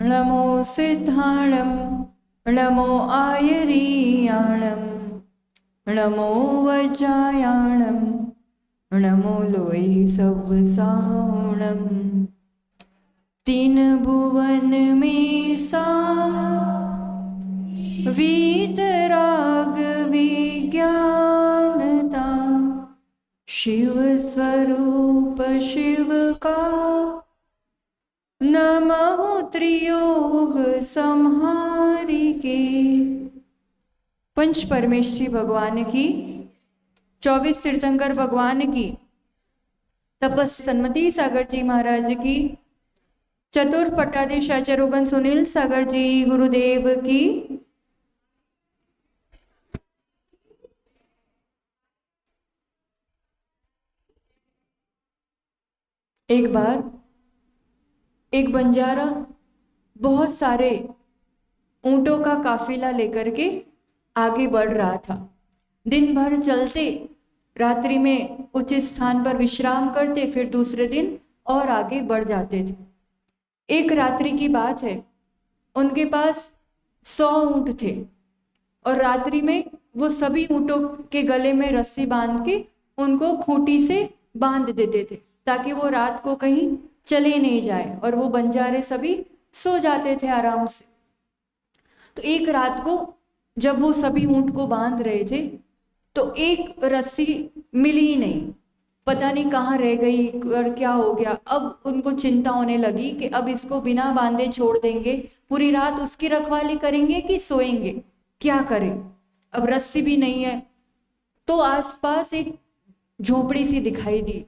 नमो सिद्धाणं नमो आयरीयाणं नमो वज्रायाणं नमो लोई सवसाणं। तीन भुवन में सा वीतराग विज्ञानता, शिव स्वरूप शिव का नमः त्रियोग संहारिके। पंच परमेश्वरी भगवान की, 24 तीर्थंकर भगवान की, तपस सन्मति सागर जी महाराज की, चतुर पट्टाधीश आचार्योगन सुनील सागर जी गुरुदेव की। एक बार एक बंजारा बहुत सारे ऊंटों का काफिला लेकर के आगे बढ़ रहा था। दिन भर चलते, रात्रि में उचित स्थान पर विश्राम करते, फिर दूसरे दिन और आगे बढ़ जाते थे। एक रात्रि की बात है, उनके पास 100 ऊंट थे और रात्रि में वो सभी ऊंटों के गले में रस्सी बांध के उनको खूंटी से बांध देते थे ताकि वो रात को कहीं चले नहीं जाए, और वो बंजारे सभी सो जाते थे आराम से। तो एक रात को जब वो सभी ऊंट को बांध रहे थे तो एक रस्सी मिली ही नहीं, पता नहीं कहाँ रह गई और क्या हो गया। अब उनको चिंता होने लगी कि अब इसको बिना बांधे छोड़ देंगे, पूरी रात उसकी रखवाली करेंगे कि सोएंगे, क्या करें। अब रस्सी भी नहीं है। तो आसपास एक झोपड़ी सी दिखाई दी,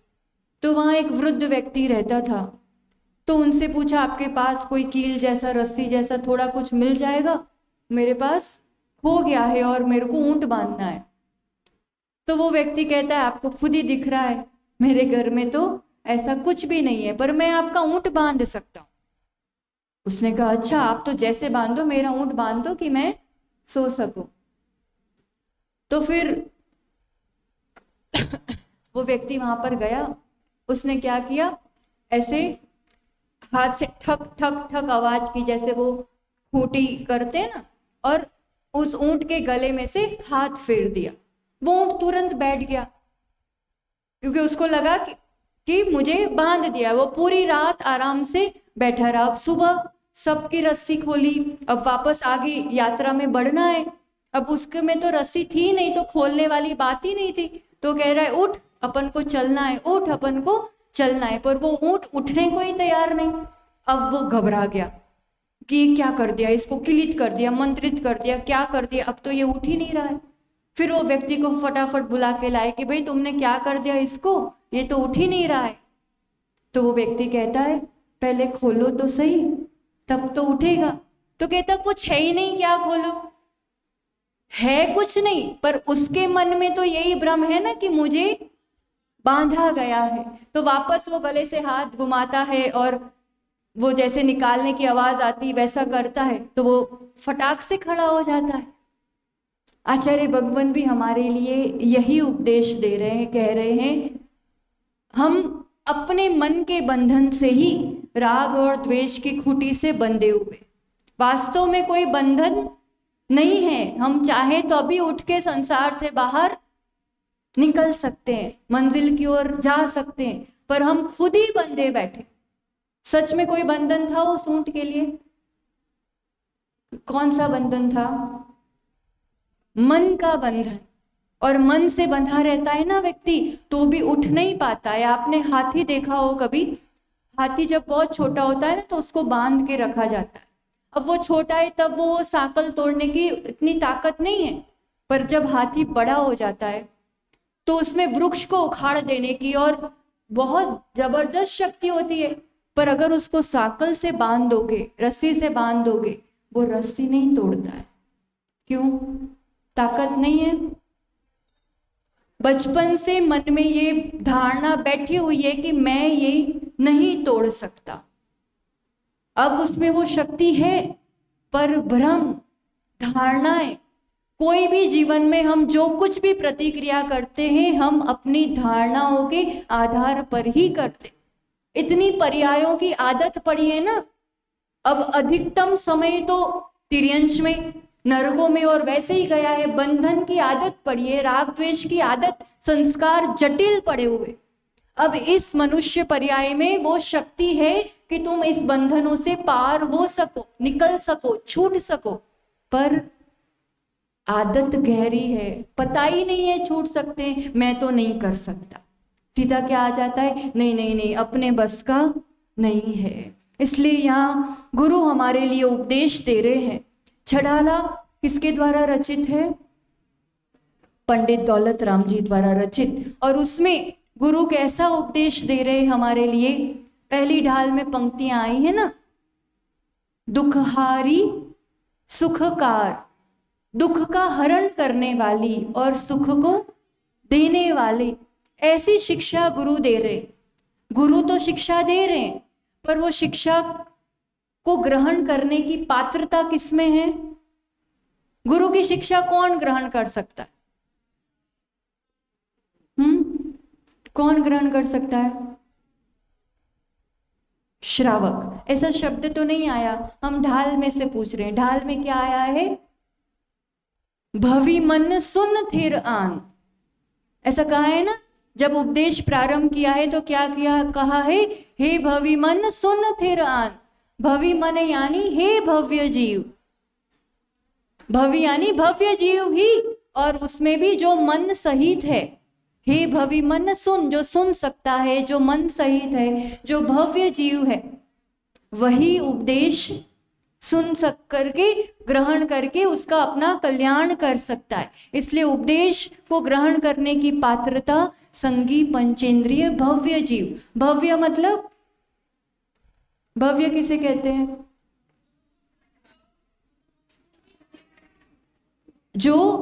तो वहाँ एक वृद्ध व्यक्ति रहता था। तो उनसे पूछा, आपके पास कोई कील जैसा, रस्सी जैसा थोड़ा कुछ मिल जाएगा? मेरे पास खो गया है और मेरे को ऊंट बांधना है। तो वो व्यक्ति कहता है, आपको खुद ही दिख रहा है मेरे घर में तो ऐसा कुछ भी नहीं है, पर मैं आपका ऊंट बांध सकता हूँ। उसने कहा, अच्छा आप तो जैसे बांधो, मेरा ऊंट बांध दो कि मैं सो सकूं। तो फिर वो व्यक्ति वहां पर गया। उसने क्या किया, ऐसे हाथ से ठक ठक ठक आवाज की, जैसे वो खूंटी करते हैं ना, और उस ऊंट के गले में से हाथ फेर दिया। वो ऊंट तुरंत बैठ गया, क्योंकि उसको लगा कि मुझे बांध दिया। वो पूरी रात आराम से बैठा रहा। अब सुबह सबकी रस्सी खोली, अब वापस आगे यात्रा में बढ़ना है। अब उसके में तो रस्सी थी नहीं, तो खोलने वाली बात ही नहीं थी। तो कह रहा है, उठ अपन को चलना है, उठ अपन को चलना है। पर वो ऊंट उठने को ही तैयार नहीं। अब वो घबरा गया कि क्या कर दिया, इसको किलित कर दिया, मंत्रित कर दिया, क्या कर दिया, अब तो ये उठ ही नहीं रहा है। फिर वो व्यक्ति को फटाफट बुला के लाए कि भाई तुमने क्या कर दिया इसको, ये तो उठ ही नहीं रहा है। तो वो व्यक्ति कहता है, पहले खोलो तो सही, तब तो उठेगा। तो कहता, कुछ है ही नहीं, क्या खोलो, है कुछ नहीं। पर उसके मन में तो यही भ्रम है ना कि मुझे बांधा गया है। तो वापस वो गले से हाथ घुमाता है और वो जैसे निकालने की आवाज आती वैसा करता है, तो वो फटाक से खड़ा हो जाता है। आचार्य भगवान भी हमारे लिए यही उपदेश दे रहे हैं, कह रहे हैं, हम अपने मन के बंधन से ही राग और द्वेष की खूंटी से बंधे हुए, वास्तव में कोई बंधन नहीं है। हम चाहे तो अभी उठ के संसार से बाहर निकल सकते हैं, मंजिल की ओर जा सकते हैं, पर हम खुद ही बंधे बैठे। सच में कोई बंधन था उस ऊंट के लिए? कौन सा बंधन था? मन का बंधन। और मन से बंधा रहता है ना व्यक्ति, तो भी उठ नहीं पाता है। आपने हाथी देखा हो कभी? हाथी जब बहुत छोटा होता है ना, तो उसको बांध के रखा जाता है। अब वो छोटा है, तब वो साकल तोड़ने की इतनी ताकत नहीं है। पर जब हाथी बड़ा हो जाता है तो उसमें वृक्ष को उखाड़ देने की और बहुत जबरदस्त शक्ति होती है। पर अगर उसको साकल से बांध दोगे, रस्सी से बांध दोगे, वो रस्सी नहीं तोड़ता है। क्यों? ताकत नहीं है। बचपन से मन में ये धारणा बैठी हुई है कि मैं ये नहीं तोड़ सकता। अब उसमें वो शक्ति है, पर भ्रम, धारणाएं। कोई भी जीवन में हम जो कुछ भी प्रतिक्रिया करते हैं, हम अपनी धारणाओं के आधार पर ही करते। इतनी पर्यायों की आदत पड़ी है ना, अब अधिकतम समय तो तिर्यंश में, नरकों में और वैसे ही गया है। बंधन की आदत पड़ी है, राग द्वेष की आदत, संस्कार जटिल पड़े हुए। अब इस मनुष्य पर्याय में वो शक्ति है कि तुम इस बंधनों से पार हो सको, निकल सको, छूट सको, पर आदत गहरी है, पता ही नहीं है छूट सकते हैं, मैं तो नहीं कर सकता। सीधा क्या आ जाता है, नहीं नहीं नहीं, अपने बस का नहीं है। इसलिए यहाँ गुरु हमारे लिए उपदेश दे रहे हैं। छड़ाला किसके द्वारा रचित है? पंडित दौलत राम जी द्वारा रचित। और उसमें गुरु कैसा उपदेश दे रहे हैं हमारे लिए? पहली ढाल में पंक्तियां आई है ना, दुखहारी सुखकार, दुख का हरण करने वाली और सुख को देने वाले, ऐसी शिक्षा गुरु दे रहे। गुरु तो शिक्षा दे रहे हैं, पर वो शिक्षा को ग्रहण करने की पात्रता किसमें है? गुरु की शिक्षा कौन ग्रहण कर सकता है? कौन ग्रहण कर सकता है? श्रावक। ऐसा शब्द तो नहीं आया, हम ढाल में से पूछ रहे हैं। ढाल में क्या आया है? भवि मन सुन थिर आन, ऐसा कहा है ना। जब उपदेश प्रारंभ किया है तो क्या किया, कहा है, हे भवि मन सुन थिर आन। भवि मन यानी हे भव्य जीव, भवि यानी भव्य जीव ही, और उसमें भी जो मन सहित है। हे भवि मन सुन, जो सुन सकता है, जो मन सहित है, जो भव्य जीव है, वही उपदेश सुन सक करके, ग्रहण करके उसका अपना कल्याण कर सकता है। इसलिए उपदेश को ग्रहण करने की पात्रता संगी पंचेंद्रिय भव्य जीव। भव्य मतलब, भव्य किसे कहते हैं? जो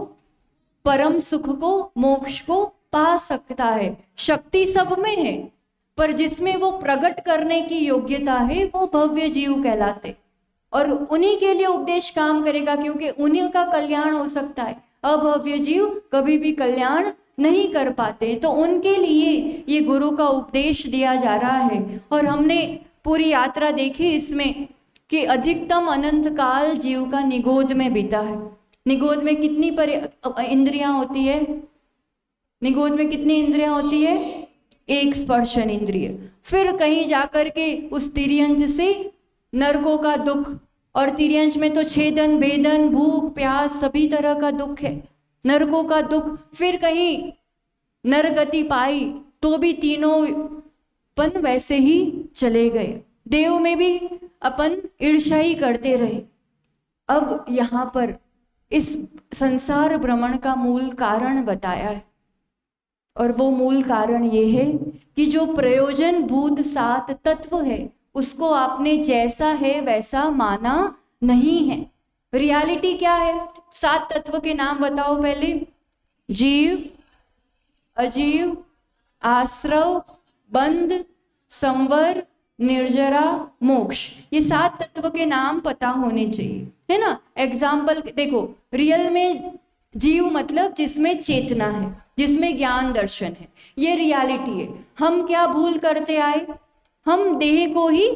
परम सुख को, मोक्ष को पा सकता है। शक्ति सब में है, पर जिसमें वो प्रकट करने की योग्यता है वो भव्य जीव कहलाते। और उन्हीं के लिए उपदेश काम करेगा, क्योंकि उन्हीं का कल्याण हो सकता है। अभव्य जीव कभी भी कल्याण नहीं कर पाते, तो उनके लिए ये गुरु का उपदेश दिया जा रहा है। और हमने पूरी यात्रा देखी इसमें कि अधिकतम अनंत काल जीव का निगोद में बीता है। निगोद में कितनी इंद्रियां होती है? निगोद में कितनी इंद्रियां होती है? एक स्पर्शन इंद्रिय। फिर कहीं जाकर के उस तिर्यंज से नरकों का दुख, और तिर्यंज में तो छेदन, भेदन, भूख, प्यास, सभी तरह का दुख है, नरकों का दुख। फिर कहीं नरगति पाई तो भी तीनों अपन वैसे ही चले गए। देव में भी अपन ईर्ष्या ही करते रहे। अब यहाँ पर इस संसार भ्रमण का मूल कारण बताया है, और वो मूल कारण ये है कि जो प्रयोजन भूत सात तत्व है उसको आपने जैसा है वैसा माना नहीं है। रियलिटी क्या है? सात तत्व के नाम बताओ पहले। जीव, अजीव, आश्रव, बंध, संवर, निर्जरा, मोक्ष। ये सात तत्व के नाम पता होने चाहिए, है ना। एग्जाम्पल देखो, रियल में जीव मतलब जिसमें चेतना है, जिसमें ज्ञान दर्शन है, ये रियलिटी है। हम क्या भूल करते आए? हम देह को ही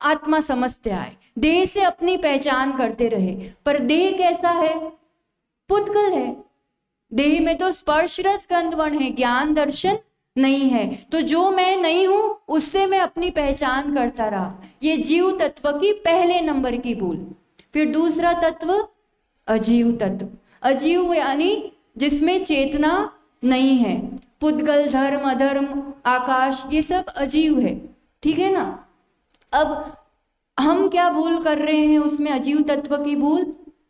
आत्मा समझते आए, देह से अपनी पहचान करते रहे। पर देह कैसा है? पुद्गल है। देह में तो स्पर्श रस गंध वर्ण है, ज्ञान दर्शन नहीं है। तो जो मैं नहीं हूं उससे मैं अपनी पहचान करता रहा। ये जीव तत्व की पहले नंबर की भूल। फिर दूसरा तत्व अजीव तत्व। अजीव यानी जिसमें चेतना नहीं है। पुद्गल, धर्म, अधर्म, आकाश, ये सब अजीव है, ठीक है ना। अब हम क्या भूल कर रहे हैं उसमें? अजीव तत्व की भूल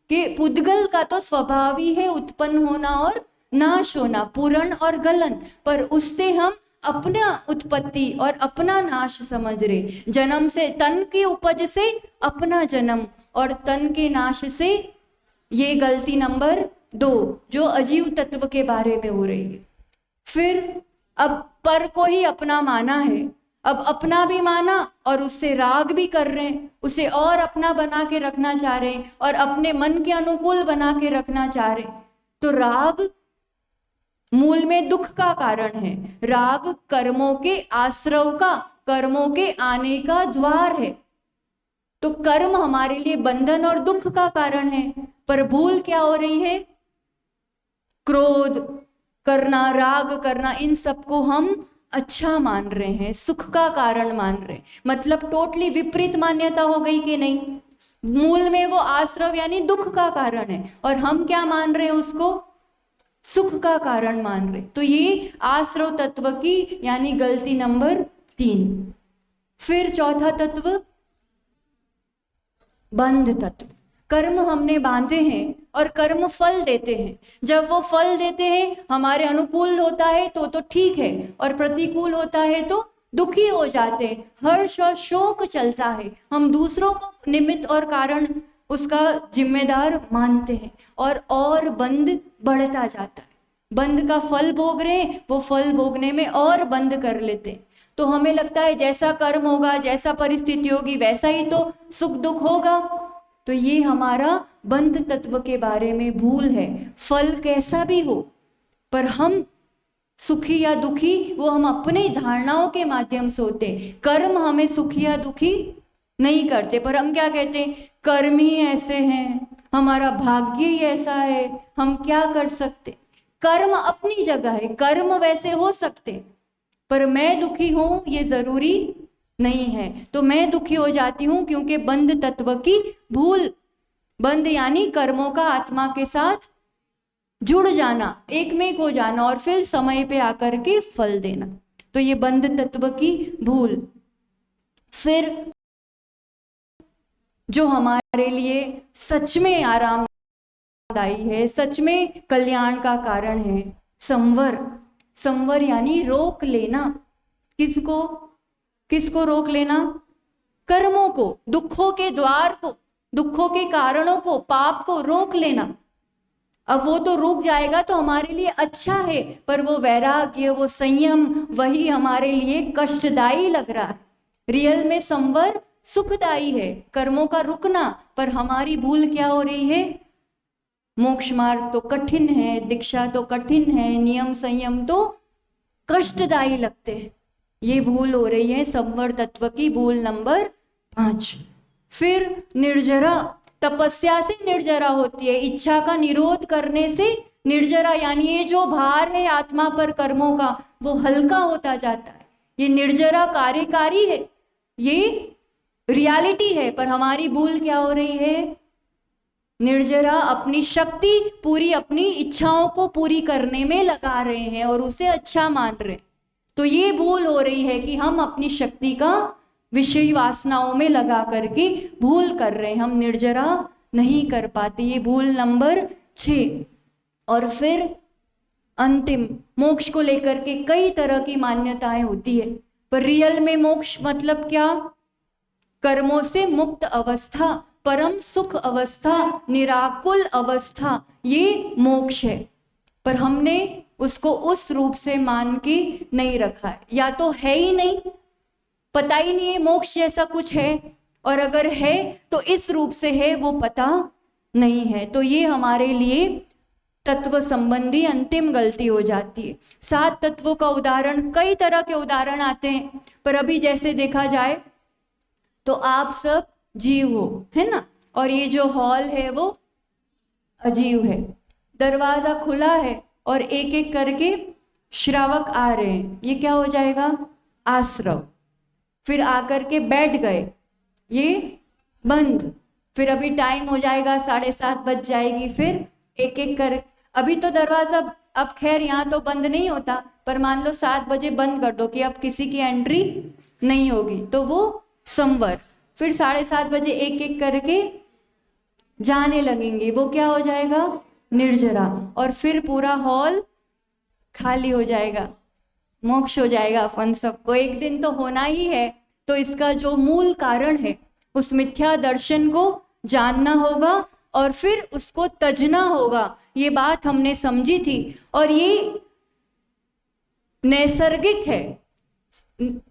कि पुद्गल का तो स्वभाव ही है उत्पन्न होना और नाश होना, पूरण और गलन, पर उससे हम अपना उत्पत्ति और अपना नाश समझ रहे। जन्म से, तन की उपज से अपना जन्म और तन के नाश से, ये गलती नंबर 2 जो अजीव तत्व के बारे में हो रही है। फिर अब पर को ही अपना माना है, अब अपना भी माना और उससे राग भी कर रहे हैं, उसे और अपना बना के रखना चाह रहे हैं और अपने मन के अनुकूल बना के रखना चाह रहे हैं। तो राग मूल में दुख का कारण है। राग कर्मों के आश्रव का, कर्मों के आने का द्वार है। तो कर्म हमारे लिए बंधन और दुख का कारण है, पर भूल क्या हो रही है? क्रोध करना, राग करना, इन सबको हम अच्छा मान रहे हैं, सुख का कारण मान रहे हैं। मतलब टोटली विपरीत मान्यता हो गई कि नहीं? मूल में वो आश्रव यानी दुख का कारण है और हम क्या मान रहे हैं? उसको सुख का कारण मान रहे। तो ये आश्रव तत्व की यानी गलती नंबर 3। फिर चौथा तत्व बंध तत्व। कर्म हमने बांधे हैं और कर्म फल देते हैं। जब वो फल देते हैं, हमारे अनुकूल होता है तो ठीक है, और प्रतिकूल होता है तो दुखी हो जाते हैं, हर्ष और शोक चलता है। हम दूसरों को निमित्त और कारण उसका जिम्मेदार मानते हैं और बंध बढ़ता जाता है। बंध का फल भोग रहे हैं, वो फल भोगने में और बंध कर लेते हैं। तो हमें लगता है जैसा कर्म होगा, जैसा परिस्थिति होगी, वैसा ही तो सुख दुख होगा। तो ये हमारा बंध तत्व के बारे में भूल है। फल कैसा भी हो, पर हम सुखी या दुखी वो हम अपनी धारणाओं के माध्यम से होते। कर्म हमें सुखी या दुखी नहीं करते, पर हम क्या कहते हैं? कर्म ही ऐसे हैं, हमारा भाग्य ही ऐसा है, हम क्या कर सकते। कर्म अपनी जगह है, कर्म वैसे हो सकते, पर मैं दुखी हूं ये जरूरी नहीं है। तो मैं दुखी हो जाती हूं क्योंकि बंध तत्व की भूल। बंध यानी कर्मों का आत्मा के साथ जुड़ जाना, एक में एक हो जाना और फिर समय पे आकर के फल देना। तो ये बंध तत्व की भूल। फिर जो हमारे लिए सच में आरामदायी है, सच में कल्याण का कारण है, संवर। संवर यानी रोक लेना। किसको? किसको रोक लेना? कर्मों को, दुखों के द्वार को, दुखों के कारणों को, पाप को रोक लेना। अब वो तो रुक जाएगा तो हमारे लिए अच्छा है, पर वो वैराग्य, वो संयम, वही हमारे लिए कष्टदायी लग रहा है। रियल में संवर सुखदायी है, कर्मों का रुकना। पर हमारी भूल क्या हो रही है? मोक्ष मार्ग तो कठिन है, दीक्षा तो कठिन है, नियम संयम तो कष्टदायी लगते हैं। ये भूल हो रही है, संवर तत्व की भूल नंबर 5। फिर निर्जरा, तपस्या से निर्जरा होती है, इच्छा का निरोध करने से निर्जरा, यानी ये जो भार है आत्मा पर कर्मों का वो हल्का होता जाता है। ये निर्जरा कार्यकारी है, ये रियलिटी है, पर हमारी भूल क्या हो रही है? निर्जरा अपनी शक्ति पूरी अपनी इच्छाओं को पूरी करने में लगा रहे हैं और उसे अच्छा मान रहे हैं। तो ये भूल हो रही है कि हम अपनी शक्ति का विषय वासनाओं में लगा करके भूल कर रहे हैं, हम निर्जरा नहीं कर पाते। ये भूल नंबर 6। और फिर अंतिम, मोक्ष को लेकर के कई तरह की मान्यताएं होती है, पर रियल में मोक्ष मतलब क्या? कर्मों से मुक्त अवस्था, परम सुख अवस्था, निराकुल अवस्था, ये मोक्ष है। पर हमने उसको उस रूप से मान के नहीं रखा है, या तो है ही नहीं, पता ही नहीं है मोक्ष जैसा कुछ है, और अगर है तो इस रूप से है वो पता नहीं है। तो ये हमारे लिए तत्व संबंधी अंतिम गलती हो जाती है। 7 तत्वों का उदाहरण, कई तरह के उदाहरण आते हैं, पर अभी जैसे देखा जाए तो आप सब जीव हो, है ना, और ये जो हॉल है वो अजीव है। दरवाजा खुला है और एक एक करके श्रावक आ रहे हैं, ये क्या हो जाएगा? आश्रव। फिर आकर के बैठ गए, ये बंद। फिर अभी टाइम हो जाएगा, 7:30 बज जाएगी, फिर एक एक कर, अभी तो दरवाजा, अब खैर यहाँ तो बंद नहीं होता, पर मान लो 7 बजे बंद कर दो कि अब किसी की एंट्री नहीं होगी, तो वो संवर। फिर 7:30 बजे एक एक करके जाने लगेंगे, वो क्या हो जाएगा? निर्जरा। और फिर पूरा हॉल खाली हो जाएगा, मोक्ष हो जाएगा अपन सबको। एक दिन तो होना ही है। तो इसका जो मूल कारण है उस मिथ्या दर्शन को जानना होगा और फिर उसको तजना होगा। ये बात हमने समझी थी, और ये नैसर्गिक है,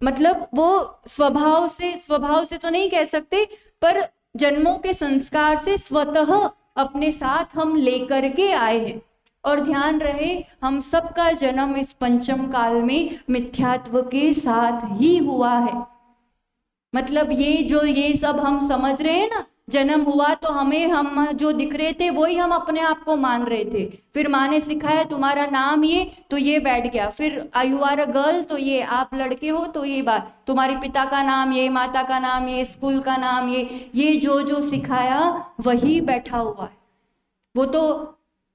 मतलब वो स्वभाव से तो नहीं कह सकते, पर जन्मों के संस्कार से स्वतः अपने साथ हम लेकर के आए हैं। और ध्यान रहे, हम सबका जन्म इस पंचम काल में मिथ्यात्व के साथ ही हुआ है। मतलब ये सब हम समझ रहे हैं ना, जन्म हुआ तो हम जो दिख रहे थे वही हम अपने आप को मान रहे थे। फिर माँ ने सिखाया तुम्हारा नाम ये, तो ये बैठ गया। फिर यू आर अ गर्ल, तो ये आप लड़के हो तो ये बात, तुम्हारे पिता का नाम ये, माता का नाम ये, स्कूल का नाम ये जो सिखाया वही बैठा हुआ है। वो तो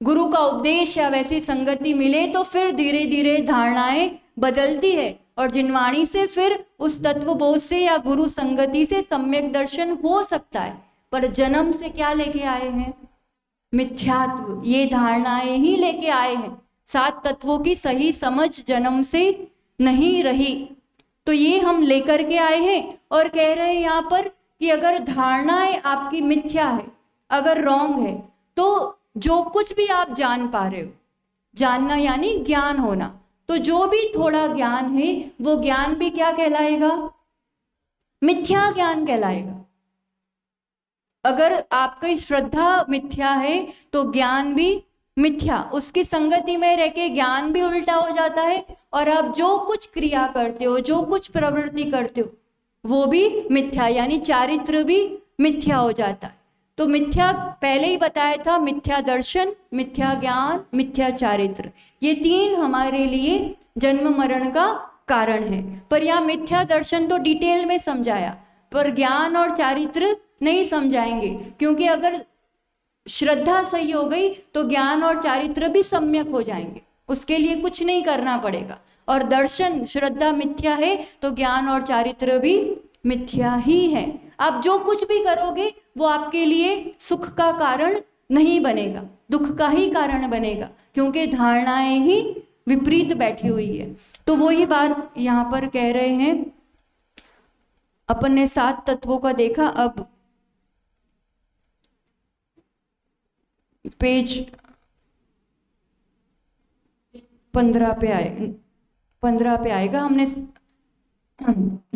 गुरु का उपदेश या वैसी संगति मिले तो फिर धीरे धीरे धारणाएं बदलती है, और जिनवाणी से फिर उस तत्वबोध से या गुरु संगति से सम्यक दर्शन हो सकता है। पर जन्म से क्या लेके आए हैं? मिथ्यात्व, ये धारणाएं ही लेके आए हैं। 7 तत्वों की सही समझ जन्म से नहीं रही, तो ये हम लेकर के आए हैं और कह रहे हैं यहाँ पर कि अगर धारणाएं आपकी मिथ्या है, अगर रॉन्ग है, तो जो कुछ भी आप जान पा रहे हो, जानना यानी ज्ञान होना, तो जो भी थोड़ा ज्ञान है वो ज्ञान भी क्या कहलाएगा? मिथ्या ज्ञान कहलाएगा। अगर आपकी श्रद्धा मिथ्या है तो ज्ञान भी मिथ्या, उसकी संगति में रह के ज्ञान भी उल्टा हो जाता है, और आप जो कुछ क्रिया करते हो, जो कुछ प्रवृत्ति करते हो, वो भी मिथ्या, यानी चारित्र भी मिथ्या हो जाता है। तो मिथ्या पहले ही बताया था, मिथ्या दर्शन, मिथ्या ज्ञान, मिथ्या चारित्र, ये 3 हमारे लिए जन्म मरण का कारण है। पर यहाँ मिथ्या दर्शन तो डिटेल में समझाया, पर ज्ञान और चारित्र नहीं समझाएंगे, क्योंकि अगर श्रद्धा सही हो गई तो ज्ञान और चारित्र भी सम्यक हो जाएंगे, उसके लिए कुछ नहीं करना पड़ेगा। और दर्शन, श्रद्धा मिथ्या है तो ज्ञान और चारित्र भी मिथ्या ही है। आप जो कुछ भी करोगे वो आपके लिए सुख का कारण नहीं बनेगा, दुख का ही कारण बनेगा, क्योंकि धारणाएं ही विपरीत बैठी हुई है। तो वही बात यहाँ पर कह रहे हैं। अपन ने 7 तत्वों का देखा, अब पेज 15 पे आएगा। हमने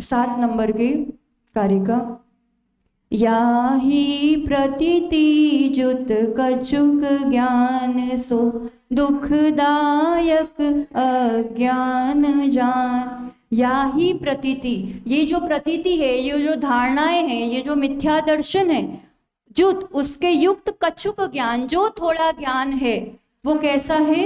7 नंबर के कार्य का, या ही प्रतीति जुत कछुक ज्ञान सो दुखदायक अज्ञान जान। या ही प्रतीति, ये जो प्रतीति है, ये जो धारणाएं हैं, ये जो मिथ्या दर्शन है, जुत उसके युक्त कछुक ज्ञान, जो थोड़ा ज्ञान है वो कैसा है?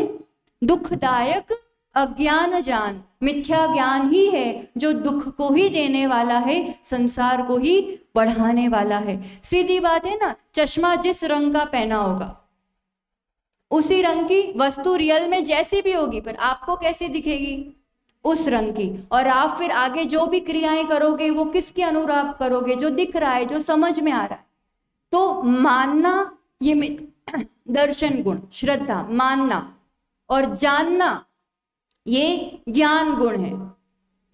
दुखदायक अज्ञान जान, मिथ्या ज्ञान ही है जो दुख को ही देने वाला है, संसार को ही बढ़ाने वाला है। सीधी बात है ना, चश्मा जिस रंग का पहना होगा उसी रंग की वस्तु रियल में जैसी भी होगी, पर आपको कैसी दिखेगी? उस रंग की। और आप फिर आगे जो भी क्रियाएं करोगे वो किसके अनुरूप करोगे? जो दिख रहा है, जो समझ में आ रहा है। तो मानना ये दर्शन गुण, श्रद्धा मानना, और जानना ये ज्ञान गुण है।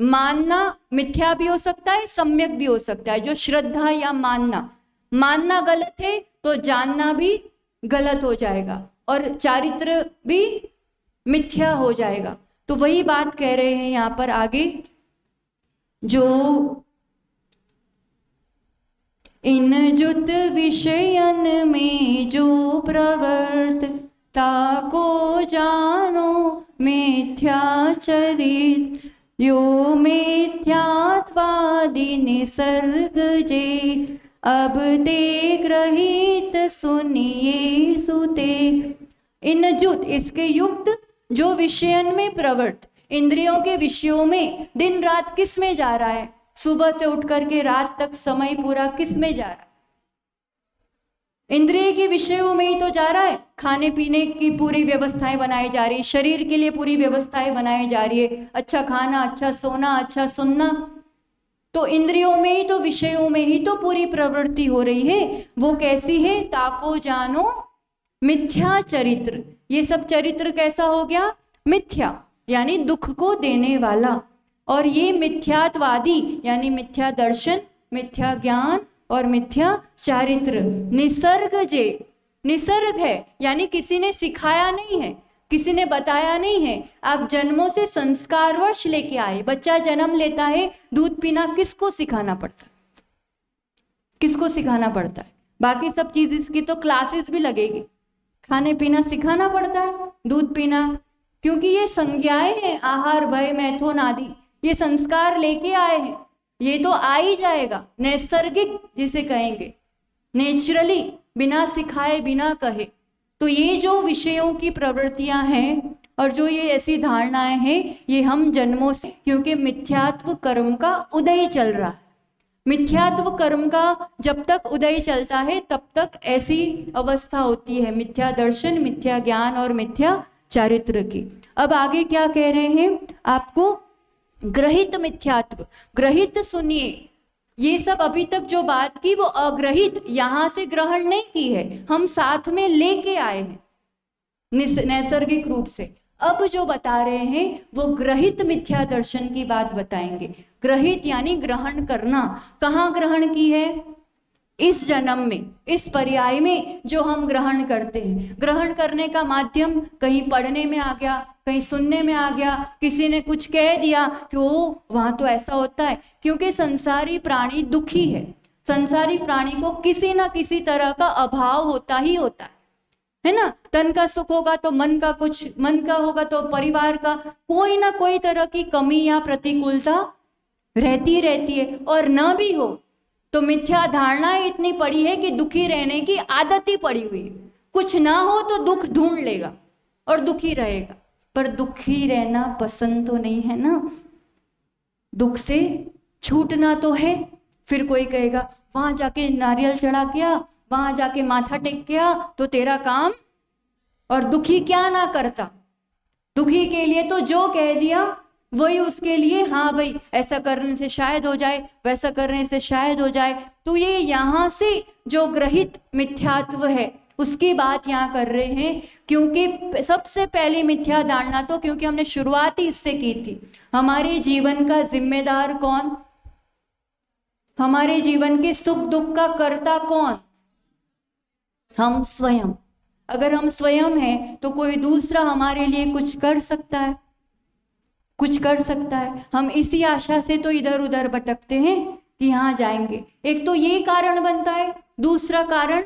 मानना मिथ्या भी हो सकता है, सम्यक भी हो सकता है। जो श्रद्धा या मानना गलत है तो जानना भी गलत हो जाएगा, और चारित्र भी मिथ्या हो जाएगा। तो वही बात कह रहे हैं यहाँ पर आगे, जो इन जुत विषयन में जो प्रवर्त ताको जानो मिथ्याचरित, यो मिथ्यात्वादि निसर्ग जे अब ते ग्रहित सुनिए सुते। इन जुत इसके युक्त, जो विषयन में प्रवृत्त, इंद्रियों के विषयों में दिन रात किस में जा रहा है? सुबह से उठ करके रात तक समय पूरा किस में जा रहा है? इंद्रिय के विषयों में ही तो जा रहा है। खाने पीने की पूरी व्यवस्थाएं बनाई जा रही है, शरीर के लिए पूरी व्यवस्थाएं बनाई जा रही है, अच्छा खाना, अच्छा सोना, अच्छा सुनना। तो इंद्रियों में ही तो, विषयों में ही तो पूरी प्रवृत्ति हो रही है। वो कैसी है? ताको जानो मिथ्या चरित्र। ये सब चरित्र कैसा हो गया? मिथ्या, यानी दुख को देने वाला। और ये मिथ्यात्वादी यानी मिथ्या दर्शन, मिथ्या ज्ञान और मिथ्या चारित्र निसर्ग जे, निसर्ग है यानी किसी ने सिखाया नहीं है, किसी ने बताया नहीं है। आप जन्मों से संस्कारवश लेके आए। बच्चा जन्म लेता है, दूध पीना किसको सिखाना पड़ता है? किसको सिखाना पड़ता है? बाकी सब चीज इसकी तो क्लासेस भी लगेगी, खाने पीना सिखाना पड़ता है, दूध पीना, क्योंकि ये संज्ञाएं हैं, आहार, भय, मैथुन आदि, ये संस्कार लेके आए हैं। ये तो आ ही जाएगा, नैसर्गिक जिसे कहेंगे, नेचुरली, बिना सिखाए बिना कहे। तो ये जो विषयों की प्रवृत्तियां हैं और जो ये ऐसी धारणाएं हैं, ये हम जन्मों से, क्योंकि मिथ्यात्व कर्म का उदय चल रहा है। मिथ्यात्व कर्म का जब तक उदय चलता है तब तक ऐसी अवस्था होती है, मिथ्या दर्शन, मिथ्या ज्ञान और मिथ्या चारित्र की। अब आगे क्या कह रहे हैं आपको, ग्रहित मिथ्यात्व। ग्रहित सुनिए, ये सब अभी तक जो बात की वो अग्रहित, यहां से ग्रहण नहीं की है, हम साथ में लेके आए हैं नैसर्गिक रूप से। अब जो बता रहे हैं वो ग्रहित मिथ्या दर्शन की बात बताएंगे। ग्रहित यानी ग्रहण करना। कहाँ ग्रहण की है? इस जन्म में, इस पर्याय में जो हम ग्रहण करते हैं। ग्रहण करने का माध्यम कहीं पढ़ने में आ गया, कहीं सुनने में आ गया, किसी ने कुछ कह दिया कि ओ वहां तो ऐसा होता है। क्योंकि संसारी प्राणी दुखी है, संसारी प्राणी को किसी ना किसी तरह का अभाव होता ही होता है ना। तन का सुख होगा तो मन का कुछ, मन का होगा तो परिवार का कोई ना कोई तरह की कमी या प्रतिकूलता रहती रहती है। और न भी हो तो मिथ्या धारणाएं इतनी पड़ी है कि दुखी रहने की आदत ही पड़ी हुई है। कुछ ना हो तो दुख ढूंढ लेगा और दुखी रहेगा, पर दुखी रहना पसंद तो नहीं है ना, दुख से छूटना तो है। फिर कोई कहेगा वहां जाके नारियल चढ़ा किया, वहां जाके माथा टेक किया तो तेरा काम, और दुखी क्या ना करता। दुखी के लिए तो जो कह दिया वही उसके लिए, हाँ भाई ऐसा करने से शायद हो जाए, वैसा करने से शायद हो जाए। तो ये यहाँ से जो ग्रहित मिथ्यात्व है उसकी बात यहाँ कर रहे हैं। क्योंकि सबसे पहली मिथ्या धारणा तो, क्योंकि हमने शुरुआत ही इससे की थी, हमारे जीवन का जिम्मेदार कौन, हमारे जीवन के सुख दुख का कर्ता कौन, हम स्वयं। अगर हम स्वयं हैं तो कोई दूसरा हमारे लिए कुछ कर सकता है, कुछ कर सकता है। हम इसी आशा से तो इधर उधर भटकते हैं कि यहाँ जाएंगे। एक तो ये कारण बनता है, दूसरा कारण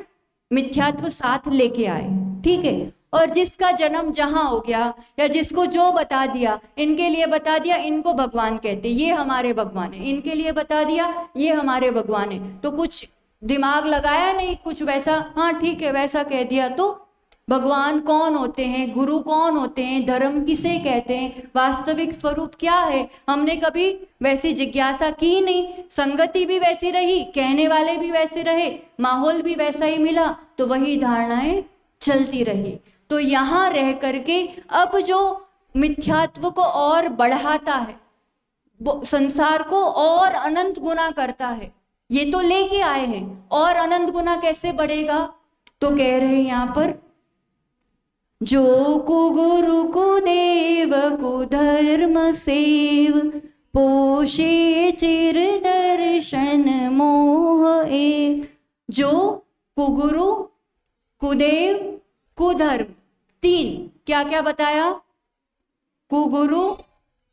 मिथ्यात्व साथ लेके आए, ठीक है। और जिसका जन्म जहां हो गया या जिसको जो बता दिया, इनके लिए बता दिया, इनको भगवान कहते, ये हमारे भगवान है, इनके लिए बता दिया ये हमारे भगवान है। तो कुछ दिमाग लगाया नहीं, कुछ वैसा, हाँ ठीक है वैसा कह दिया। तो भगवान कौन होते हैं, गुरु कौन होते हैं, धर्म किसे कहते हैं, वास्तविक स्वरूप क्या है, हमने कभी वैसी जिज्ञासा की नहीं। संगति भी वैसी रही, कहने वाले भी वैसे रहे, माहौल भी वैसा ही मिला, तो वही धारणाएं चलती रही। तो यहाँ रह करके अब जो मिथ्यात्व को और बढ़ाता है, संसार को और अनंत गुना करता है, ये तो लेके आए हैं, और अनंत गुना कैसे बढ़ेगा। तो कह रहे हैं यहाँ पर, जो कुगुरु कुदेव कुधर्म सेव, पोषे चिर दर्शन मोह एव। जो कुगुरु कुदेव कुधर्म, तीन क्या क्या बताया, कुगुरु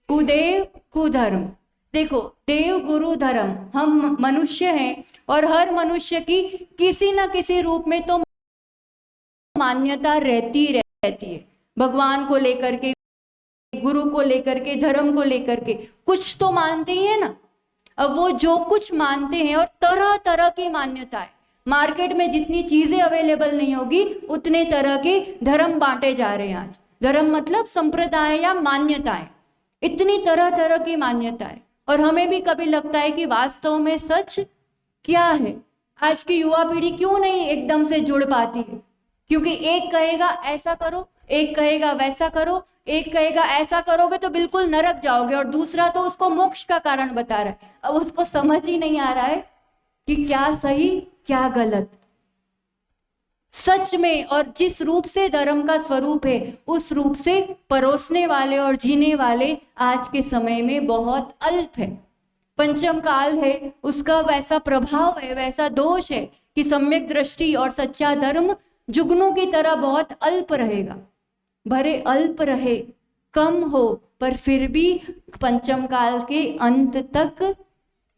कुदेव कुधर्म। देखो देव गुरु धर्म, हम मनुष्य हैं और हर मनुष्य की किसी न किसी रूप में तो मान्यता रहती है, भगवान को लेकर के, गुरु को लेकर के, धर्म को लेकर के कुछ तो मानते ही है ना। अब वो जो कुछ मानते हैं, और तरह तरह की मान्यता है, मार्केट में जितनी चीजें अवेलेबल नहीं होगी उतने तरह के धर्म बांटे जा रहे हैं आज। धर्म मतलब संप्रदाय या मान्यताएं, इतनी तरह तरह की मान्यताएं। और हमें भी कभी लगता है कि वास्तव में सच क्या है। आज की युवा पीढ़ी क्यों नहीं एकदम से जुड़ पाती है, क्योंकि एक कहेगा ऐसा करो, एक कहेगा वैसा करो, एक कहेगा ऐसा करोगे तो बिल्कुल नरक जाओगे, और दूसरा तो उसको मोक्ष का कारण बता रहा है। अब उसको समझ ही नहीं आ रहा है कि क्या सही क्या गलत। सच में और जिस रूप से धर्म का स्वरूप है उस रूप से परोसने वाले और जीने वाले आज के समय में बहुत अल्प है। पंचम काल है, उसका वैसा प्रभाव है, वैसा दोष है कि सम्यक दृष्टि और सच्चा धर्म जुगनू की तरह बहुत अल्प रहेगा। भरे अल्प रहे, कम हो, पर फिर भी पंचम काल के अंत तक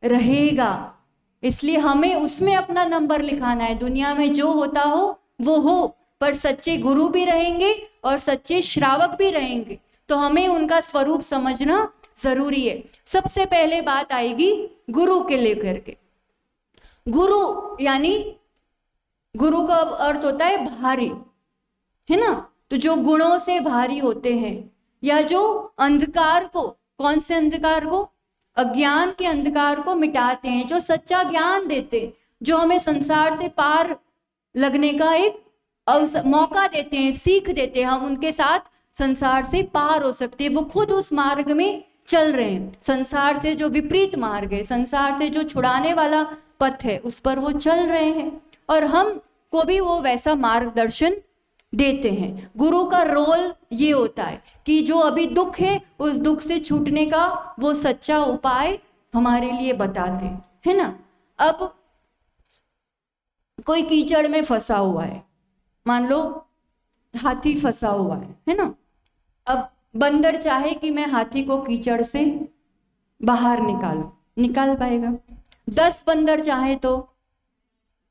रहेगा। इसलिए हमें उसमें अपना नंबर लिखाना है। दुनिया में जो होता हो वो हो, पर सच्चे गुरु भी रहेंगे और सच्चे श्रावक भी रहेंगे, तो हमें उनका स्वरूप समझना जरूरी है। सबसे पहले बात आएगी गुरु के लेकर के। गुरु यानी गुरु का अर्थ होता है भारी, है ना। तो जो गुणों से भारी होते हैं, या जो अंधकार को, कौन से अंधकार को, अज्ञान के अंधकार को मिटाते हैं, जो सच्चा ज्ञान देते हैं, जो हमें संसार से पार लगने का एक मौका देते हैं, सीख देते हैं, हम उनके साथ संसार से पार हो सकते हैं। वो खुद उस मार्ग में चल रहे हैं, संसार से जो विपरीत मार्ग है, संसार से जो छुड़ाने वाला पथ है, उस पर वो चल रहे हैं, और हम को भी वो वैसा मार्गदर्शन देते हैं। गुरु का रोल ये होता है कि जो अभी दुख है, उस दुख से छूटने का वो सच्चा उपाय हमारे लिए बताते हैं, है ना। अब कोई कीचड़ में फंसा हुआ है, मान लो हाथी फंसा हुआ है ना। अब बंदर चाहे कि मैं हाथी को कीचड़ से बाहर निकालूं, निकाल पाएगा? 10 बंदर चाहे तो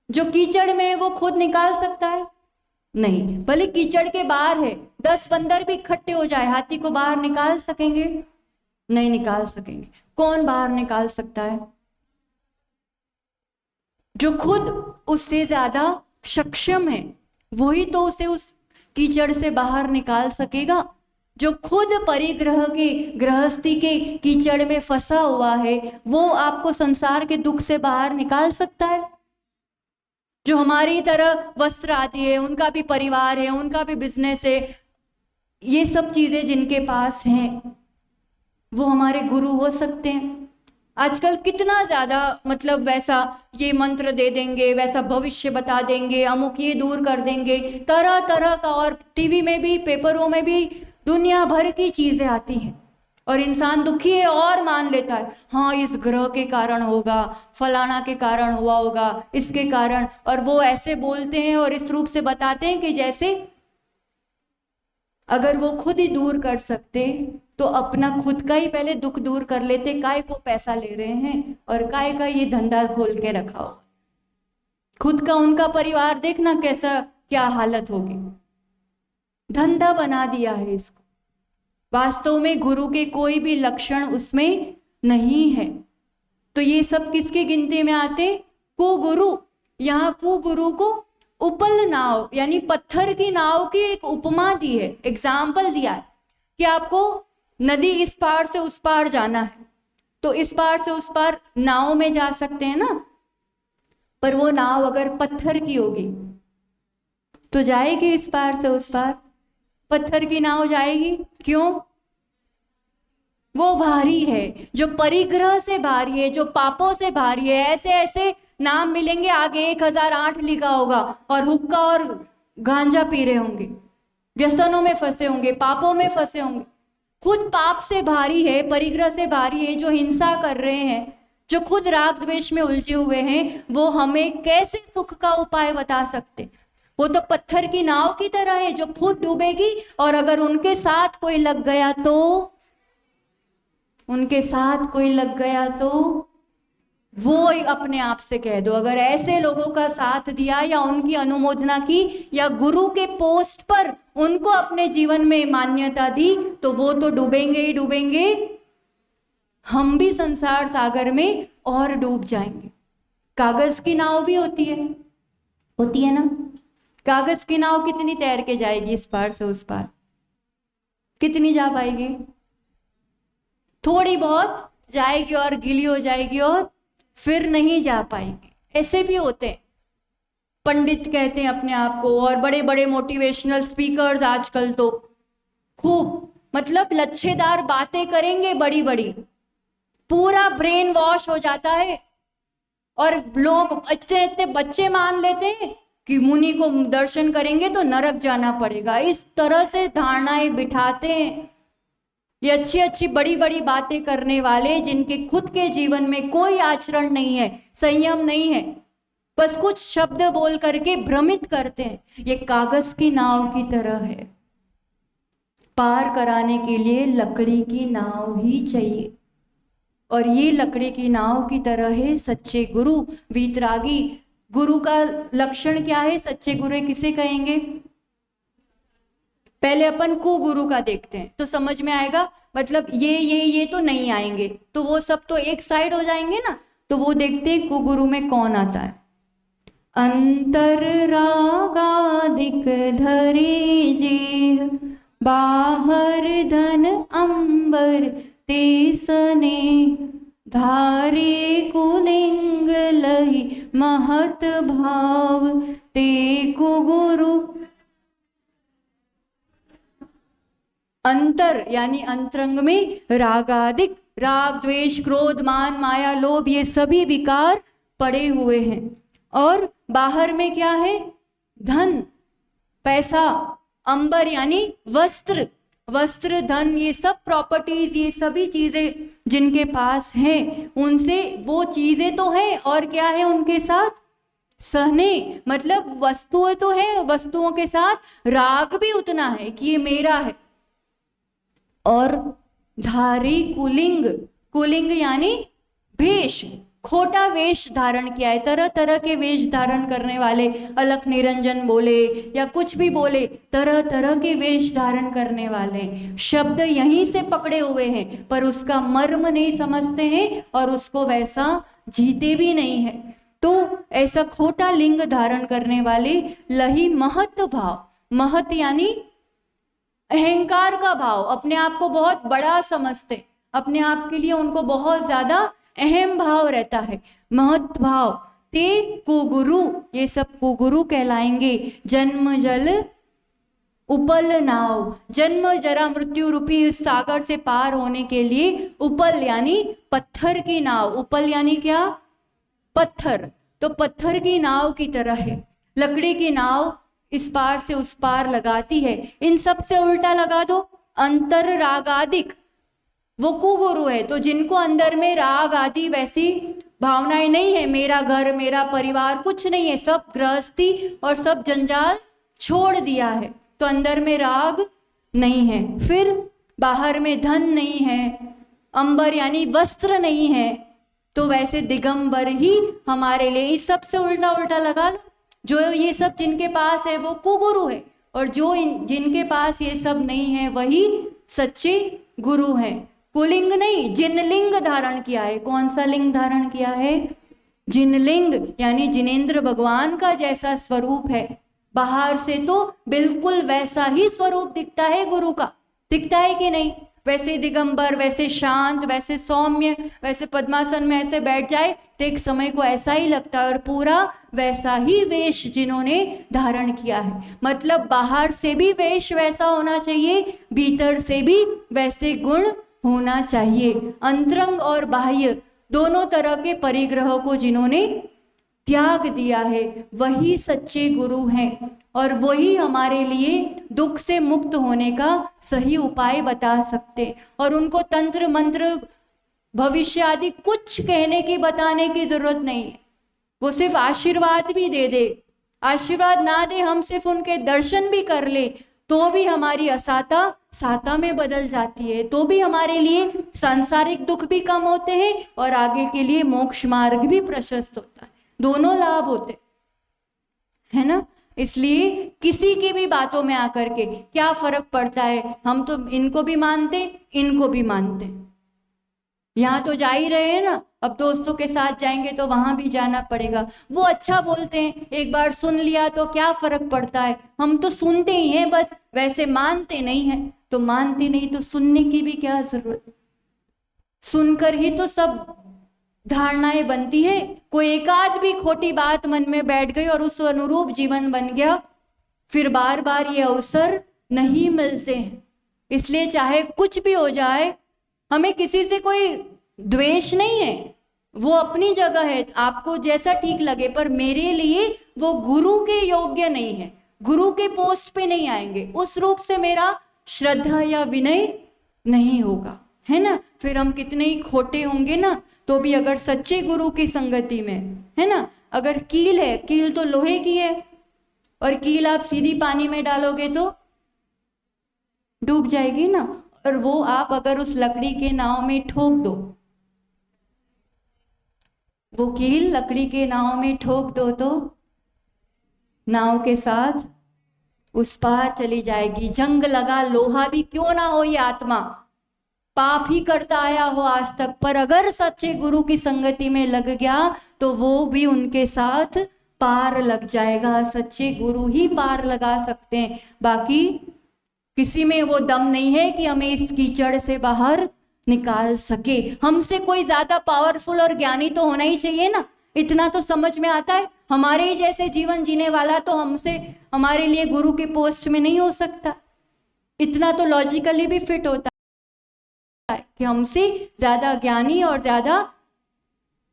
जो कीचड़ में है वो खुद निकाल सकता है? नहीं। भले कीचड़ के बाहर है, 10 बंदर भी इकट्ठे हो जाए, हाथी को बाहर निकाल सकेंगे? नहीं निकाल सकेंगे। कौन बाहर निकाल सकता है? जो खुद उससे ज्यादा सक्षम है, वही तो उसे उस कीचड़ से बाहर निकाल सकेगा। जो खुद परिग्रह के, गृहस्थी के कीचड़ में फंसा हुआ है, वो आपको संसार के दुख से बाहर निकाल सकता है? जो हमारी तरह वस्त्र आदि है, उनका भी परिवार है, उनका भी बिजनेस है, ये सब चीजें जिनके पास हैं, वो हमारे गुरु हो सकते हैं। आजकल कितना ज्यादा मतलब वैसा ये मंत्र दे देंगे, वैसा भविष्य बता देंगे, अमुक ये दूर कर देंगे, तरह तरह का, और टीवी में भी, पेपरों में भी दुनिया भर की चीजें आती हैं, और इंसान दुखी है और मान लेता है, हाँ इस ग्रह के कारण होगा, फलाना के कारण हुआ होगा, इसके कारण, और वो ऐसे बोलते हैं और इस रूप से बताते हैं कि जैसे अगर वो खुद ही दूर कर सकते तो अपना खुद का ही पहले दुख दूर कर लेते। काय को पैसा ले रहे हैं और काय का ये धंधा खोल के रखा हो, खुद का उनका परिवार देखना कैसा क्या हालत होगी, धंधा बना दिया है इसको। वास्तव में गुरु के कोई भी लक्षण उसमें नहीं है। तो ये सब किसकी गिनती में आते? कुगुरु। यहाँ कुगुरु को उपल नाव यानी पत्थर की नाव की एक उपमा दी है, एग्जाम्पल दिया है कि आपको नदी इस पार से उस पार जाना है, तो इस पार से उस पार नाव में जा सकते हैं ना, पर वो नाव अगर पत्थर की होगी तो जाएगी इस पार से उस पार? पत्थर की नाव जाएगी? क्यों? वो भारी है, जो परिग्रह से भारी है, जो पापों से भारी है। ऐसे ऐसे नाम मिलेंगे, आगे 1008 लिखा होगा, और हुक्का और गांजा पी रहे होंगे, व्यसनों में फंसे होंगे, पापों में फंसे होंगे। खुद पाप से भारी है, परिग्रह से भारी है, जो हिंसा कर रहे हैं, जो खुद राग द्वेष में उलझे हुए हैं, वो हमें कैसे सुख का उपाय बता सकते? वो तो पत्थर की नाव की तरह है जो खुद डूबेगी, और अगर उनके साथ कोई लग गया तो, उनके साथ कोई लग गया तो वो अपने आप से कह दो, अगर ऐसे लोगों का साथ दिया या उनकी अनुमोदना की या गुरु के पोस्ट पर उनको अपने जीवन में मान्यता दी, तो वो तो डूबेंगे ही डूबेंगे, हम भी संसार सागर में और डूब जाएंगे। कागज की नाव भी होती है ना। कागज की नाव कितनी तैर के जाएगी इस पार से उस पार? कितनी जा पाएगी? थोड़ी बहुत जाएगी और गीली हो जाएगी और फिर नहीं जा पाएगी। ऐसे भी होते हैं, पंडित कहते हैं अपने आप को, और बड़े बड़े मोटिवेशनल स्पीकर्स आजकल तो खूब मतलब लच्छेदार बातें करेंगे बड़ी बड़ी, पूरा ब्रेन वॉश हो जाता है, और लोग इतने बच्चे मान लेते हैं कि मुनि को दर्शन करेंगे तो नरक जाना पड़ेगा। इस तरह से धारणाएं बिठाते हैं। ये अच्छी अच्छी बड़ी बड़ी बातें करने वाले, जिनके खुद के जीवन में कोई आचरण नहीं है, संयम नहीं है, बस कुछ शब्द बोल करके भ्रमित करते हैं। ये कागज की नाव की तरह है, पार कराने के लिए लकड़ी की नाव ही चाहिए, और ये लकड़ी की नाव की तरह है सच्चे गुरु, वीतरागी। गुरु का लक्षण क्या है? सच्चे गुरु किसे कहेंगे? पहले अपन कुगुरु का देखते हैं तो समझ में आएगा, मतलब ये तो नहीं आएंगे, तो वो सब तो एक साइड हो जाएंगे ना। तो वो देखते हैं कुगुरु में कौन आता है। अंतर रागादिक धरी जी, बाहर धन अंबर तेसने, धारे कुलिंग लही महत भाव, ते कुगुरु। अंतर यानी अंतरंग में रागादिक, राग द्वेष क्रोध मान माया लोभ ये सभी विकार पड़े हुए हैं। और बाहर में क्या है? धन पैसा, अंबर यानी वस्त्र, वस्त्र धन ये सब प्रॉपर्टीज, ये सभी चीजें जिनके पास हैं उनसे वो चीजें तो है और क्या है उनके साथ? सहने, मतलब वस्तुएं तो है, वस्तुओं के साथ राग भी उतना है कि ये मेरा है। और धारी कुलिंग, कुलिंग यानी वेश, खोटा वेश धारण किया है, तरह तरह के वेश धारण करने वाले, अलख निरंजन बोले या कुछ भी बोले, तरह तरह के वेश धारण करने वाले शब्द यहीं से पकड़े हुए हैं पर उसका मर्म नहीं समझते हैं और उसको वैसा जीते भी नहीं है। तो ऐसा खोटा लिंग धारण करने वाले लही महत भाव, महत यानी अहंकार का भाव, अपने आप को बहुत बड़ा समझते, अपने आप के लिए उनको बहुत ज्यादा अहम भाव रहता है, महत भाव। ते कुगुरु, ये सब कुगुरु कहलाएंगे। जन्म जल उपल नाव, जन्म जरा मृत्यु रूपी इस सागर से पार होने के लिए उपल यानी पत्थर की नाव, उपल यानी क्या? पत्थर, तो पत्थर की नाव की तरह है। लकड़ी की नाव इस पार से उस पार लगाती है, इन सब से उल्टा लगा दो। अंतर रागादिक, वो कुगुरु है, तो जिनको अंदर में राग आदि वैसी भावनाएं नहीं है, मेरा घर मेरा परिवार कुछ नहीं है, सब गृहस्थी और सब जंजाल छोड़ दिया है, तो अंदर में राग नहीं है। फिर बाहर में धन नहीं है, अंबर यानी वस्त्र नहीं है, तो वैसे दिगंबर ही हमारे लिए, इस सब से उल्टा उल्टा लगा लो। जो ये सब जिनके पास है वो कुगुरु है, और जो जिनके पास ये सब नहीं है वही सच्चे गुरु हैं। कुलिंग नहीं, जिनलिंग धारण किया है। कौन सा लिंग धारण किया है? जिनलिंग, यानी जिनेंद्र भगवान का जैसा स्वरूप है। बाहर से तो बिल्कुल वैसा ही स्वरूप दिखता है गुरु का, दिखता है कि नहीं? वैसे दिगंबर, वैसे शांत, वैसे सौम्य, वैसे पद्मासन में ऐसे बैठ जाए तो एक समय को ऐसा ही लगता है, और पूरा वैसा ही वेश जिन्होंने धारण किया है। मतलब बाहर से भी वेश वैसा होना चाहिए, भीतर से भी वैसे गुण होना चाहिए। अंतरंग और बाह्य दोनों तरह के परिग्रह को जिन्होंने त्याग दिया है वही सच्चे गुरु हैं, और वही हमारे लिए दुख से मुक्त होने का सही उपाय बता सकते। और उनको तंत्र मंत्र भविष्य आदि कुछ कहने की बताने की जरूरत नहीं है, वो सिर्फ आशीर्वाद भी दे दे, आशीर्वाद ना दे, हम सिर्फ उनके दर्शन भी कर ले तो भी हमारी असाता साता में बदल जाती है, तो भी हमारे लिए सांसारिक दुख भी कम होते हैं और आगे के लिए मोक्ष मार्ग भी प्रशस्त होता है, दोनों लाभ होते है ना। इसलिए किसी की भी बातों में आकर के क्या फर्क पड़ता है, हम तो इनको भी मानते इनको भी मानते, यहाँ तो जा ही रहे हैं ना, अब दोस्तों के साथ जाएंगे तो वहां भी जाना पड़ेगा। वो अच्छा बोलते हैं, एक बार सुन लिया तो क्या फर्क पड़ता है, हम तो सुनते ही हैं बस, वैसे मानते नहीं है। तो मानते नहीं तो सुनने की भी क्या जरूरत, सुनकर ही तो सब धारणाएं बनती है। कोई एकाध भी खोटी बात मन में बैठ गई और उस अनुरूप जीवन बन गया, फिर बार बार ये अवसर नहीं मिलते हैं। इसलिए चाहे कुछ भी हो जाए, हमें किसी से कोई द्वेष नहीं है, वो अपनी जगह है, आपको जैसा ठीक लगे, पर मेरे लिए वो गुरु के योग्य नहीं है, गुरु के पोस्ट पे नहीं आएंगे, उस रूप से मेरा श्रद्धा या विनय नहीं होगा, है ना। फिर हम कितने ही खोटे होंगे ना, तो भी अगर सच्चे गुरु की संगति में है ना, अगर कील है, कील तो लोहे की है, और कील आप सीधी पानी में डालोगे तो डूब जाएगी ना, और वो आप अगर उस लकड़ी के नाव में ठोक दो, वो कील लकड़ी के नाव में ठोक दो तो नाव के साथ उस पार चली जाएगी। जंग लगा लोहा भी क्यों ना हो ये आत्मा, पाप ही करता आया हो आज तक, पर अगर सच्चे गुरु की संगति में लग गया तो वो भी उनके साथ पार लग जाएगा। सच्चे गुरु ही पार लगा सकते हैं, बाकी किसी में वो दम नहीं है कि हमें इस कीचड़ से बाहर निकाल सके। हमसे कोई ज्यादा पावरफुल और ज्ञानी तो होना ही चाहिए ना, इतना तो समझ में आता है। हमारे ही जैसे जीवन जीने वाला तो हमसे हमारे लिए गुरु के पोस्ट में नहीं हो सकता, इतना तो लॉजिकली भी फिट होता है कि हमसे ज्यादा ज्ञानी और ज्यादा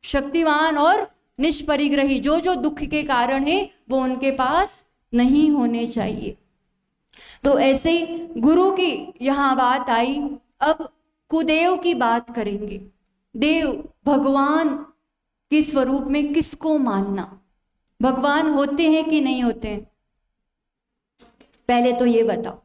शक्तिवान और निष्परिग्रही जो जो दुख के कारण है वो उनके पास नहीं होने चाहिए। तो ऐसे गुरु की यहाँ बात आई। अब कुदेव की बात करेंगे। देव भगवान के स्वरूप में किसको मानना, भगवान होते हैं कि नहीं होते हैं? पहले तो ये बताओ,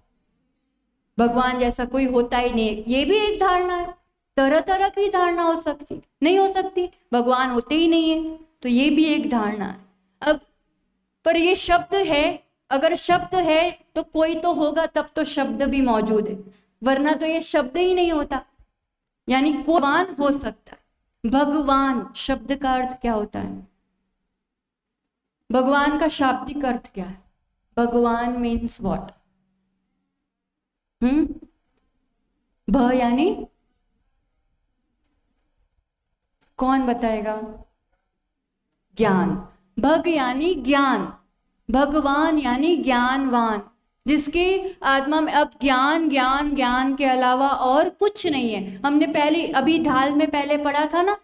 भगवान जैसा कोई होता ही नहीं है, ये भी एक धारणा है। तरह तरह की धारणा हो सकती, नहीं हो सकती, भगवान होते ही नहीं है, तो ये भी एक धारणा है। अब पर ये शब्द है, अगर शब्द है तो कोई तो होगा, तब तो शब्द भी मौजूद है, वरना तो ये शब्द ही नहीं होता। यानी भगवान हो सकता है। भगवान शब्द का अर्थ क्या होता है? भगवान का शाब्दिक अर्थ क्या है? भगवान मीन्स व्हाट? भ यानी कौन बताएगा? ज्ञान। भग यानी ज्ञान, भगवान यानी ज्ञानवान, जिसके आत्मा में अब ज्ञान ज्ञान ज्ञान के अलावा और कुछ नहीं है। हमने पहले अभी ढाल में पहले पढ़ा था ना,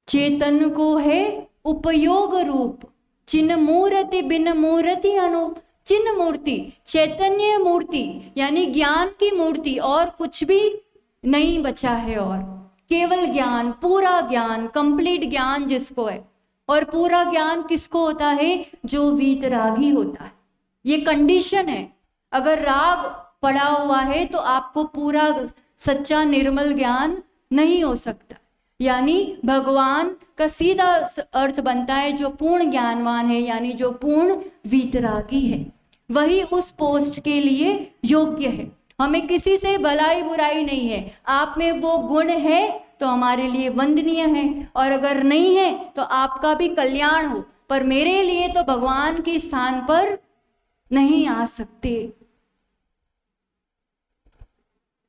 चेतन को है उपयोग रूप, चिन्ह मूर्ति बिन मूर्ति अनूप। चिन्ह मूर्ति, चैतन्य मूर्ति यानी ज्ञान की मूर्ति, और कुछ भी नहीं बचा है, और केवल ज्ञान, पूरा ज्ञान, कंप्लीट ज्ञान जिसको है। और पूरा ज्ञान किसको होता है? जो वीतरागी होता है। ये कंडीशन है, अगर राग पड़ा हुआ है तो आपको पूरा सच्चा निर्मल ज्ञान नहीं हो सकता। यानी भगवान का सीधा अर्थ बनता है जो पूर्ण ज्ञानवान है, यानी जो पूर्ण वीतरागी है, वही उस पोस्ट के लिए योग्य है। हमें किसी से भलाई बुराई नहीं है, आप में वो गुण है तो हमारे लिए वंदनीय है, और अगर नहीं है तो आपका भी कल्याण हो, पर मेरे लिए तो भगवान के स्थान पर नहीं आ सकते।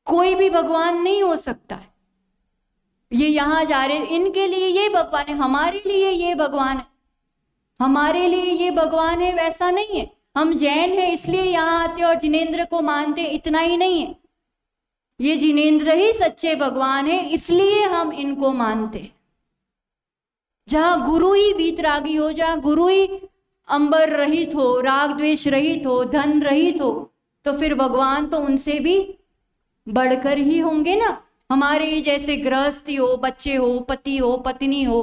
कोई भी भगवान नहीं हो सकता है। ये यहां जा रहे, इनके लिए ये भगवान है, हमारे लिए ये भगवान है, हमारे लिए ये भगवान है, वैसा नहीं है। हम जैन हैं इसलिए यहां आते और जिनेंद्र को मानते, इतना ही नहीं है। ये जिनेंद्र ही सच्चे भगवान है, इसलिए हम इनको मानते। जहां गुरु ही वीतरागी हो, जहां गुरु ही अंबर रहित हो, राग द्वेष रहित हो, धन रहित हो, तो फिर भगवान तो उनसे भी बढ़कर ही होंगे ना। हमारे जैसे गृहस्थी हो, बच्चे हो, पति हो, पत्नी हो,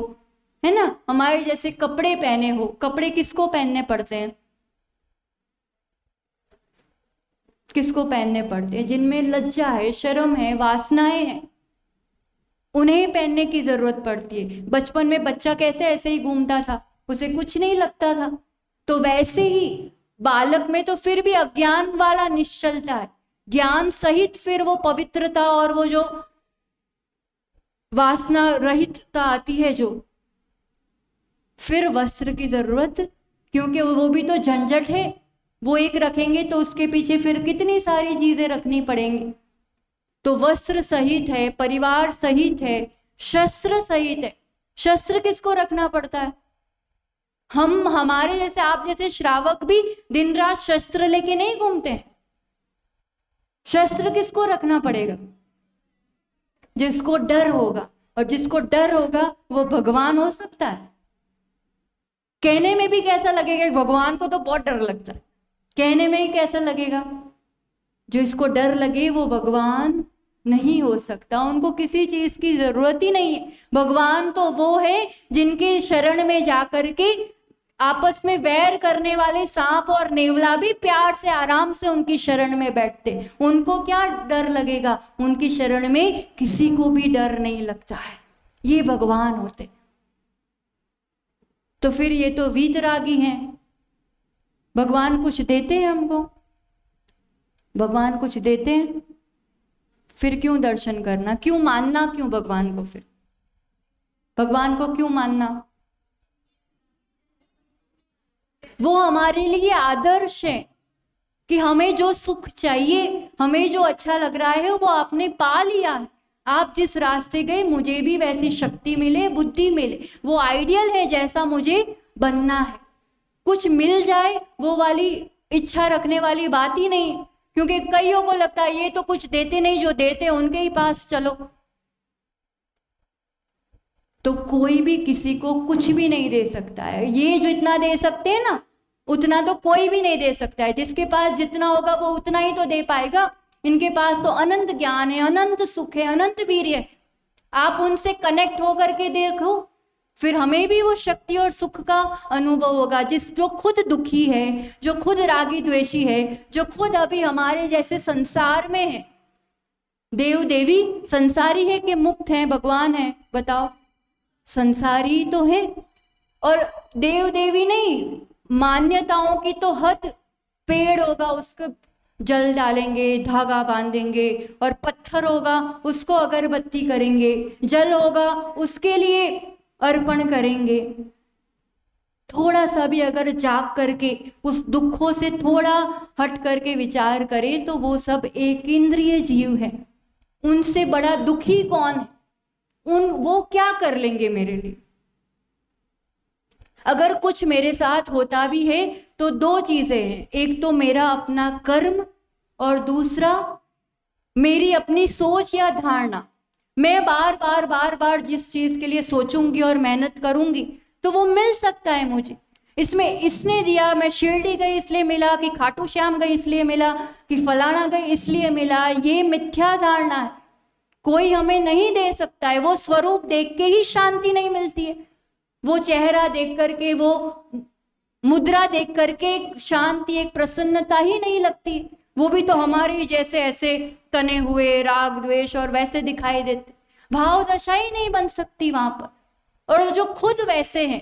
है ना, हमारे जैसे कपड़े पहने हो। कपड़े किसको पहनने पड़ते हैं? किसको पहनने पड़ते हैं? जिनमें लज्जा है, शर्म है, वासनाएं हैं, उन्हें पहनने की जरूरत पड़ती है। बचपन में बच्चा कैसे ऐसे ही घूमता था, उसे कुछ नहीं लगता था, तो वैसे ही बालक में तो फिर भी अज्ञान वाला निश्चलता है, ज्ञान सहित फिर वो पवित्रता और वो जो वासना रहितता आती है, जो फिर वस्त्र की जरूरत, क्योंकि वो भी तो झंझट है। वो एक रखेंगे तो उसके पीछे फिर कितनी सारी चीजें रखनी पड़ेंगी। तो वस्त्र सहित है, परिवार सहित है, शस्त्र सहित है। शस्त्र किसको रखना पड़ता है? हम, हमारे जैसे, आप जैसे श्रावक भी दिन रात शस्त्र लेके नहीं घूमते हैं। शस्त्र किसको रखना पड़ेगा? जिसको डर होगा, और जिसको डर होगा वो भगवान हो सकता है। कहने में भी कैसा लगेगा, भगवान को तो बहुत डर लगता है, कहने में ही कैसा लगेगा। जो इसको डर लगे वो भगवान नहीं हो सकता, उनको किसी चीज की जरूरत ही नहीं है। भगवान तो वो है जिनके शरण में जाकर के आपस में वैर करने वाले सांप और नेवला भी प्यार से आराम से उनकी शरण में बैठते। उनको क्या डर लगेगा? उनकी शरण में किसी को भी डर नहीं लगता है। ये भगवान होते। तो फिर ये तो वीतरागी हैं, भगवान कुछ देते हैं हमको? भगवान कुछ देते हैं? फिर क्यों दर्शन करना, क्यों मानना, क्यों भगवान को? फिर भगवान को क्यों मानना? वो हमारे लिए आदर्श है कि हमें जो सुख चाहिए, हमें जो अच्छा लग रहा है वो आपने पा लिया है। आप जिस रास्ते गए मुझे भी वैसी शक्ति मिले, बुद्धि मिले, वो आइडियल है जैसा मुझे बनना है। कुछ मिल जाए वो वाली इच्छा रखने वाली बात ही नहीं, क्योंकि कईयों को लगता है ये तो कुछ देते नहीं, जो देते उनके ही पास चलो। तो कोई भी किसी को कुछ भी नहीं दे सकता है। ये जो इतना दे सकते हैं ना, उतना तो कोई भी नहीं दे सकता है। जिसके पास जितना होगा वो उतना ही तो दे पाएगा। इनके पास तो अनंत ज्ञान है, अनंत सुख है, अनंत वीर्य है। आप उनसे कनेक्ट होकर के देखो, फिर हमें भी वो शक्ति और सुख का अनुभव होगा। जो खुद दुखी है, जो खुद रागी द्वेषी है, जो खुद अभी हमारे जैसे संसार में है। देव देवी संसारी है कि मुक्त है, भगवान है? बताओ, संसारी तो है। और देव देवी नहीं, मान्यताओं की तो हद। पेड़ होगा उसको जल डालेंगे, धागा बांधेंगे, और पत्थर होगा उसको अगरबत्ती करेंगे, जल होगा उसके लिए अर्पण करेंगे। थोड़ा सा भी अगर जाग करके उस दुखों से थोड़ा हट करके विचार करें तो वो सब एक इंद्रिय जीव है। उनसे बड़ा दुखी कौन है? वो क्या कर लेंगे मेरे लिए? अगर कुछ मेरे साथ होता भी है तो दो चीजें हैं, एक तो मेरा अपना कर्म और दूसरा मेरी अपनी सोच या धारणा। मैं बार बार बार बार जिस चीज के लिए सोचूंगी और मेहनत करूंगी तो वो मिल सकता है मुझे। इसमें इसने दिया, मैं शिरडी गई इसलिए मिला, कि खाटू श्याम गई इसलिए मिला, कि फलाना गई इसलिए मिला, ये मिथ्या धारणा है। कोई हमें नहीं दे सकता है। वो स्वरूप देख के ही शांति नहीं मिलती है। वो चेहरा देख करके, वो मुद्रा देख करके एक शांति, एक प्रसन्नता ही नहीं लगती। वो भी तो हमारे जैसे ऐसे तने हुए राग द्वेष और वैसे दिखाई देते। भाव दशा ही नहीं बन सकती वहां पर। और जो खुद वैसे हैं,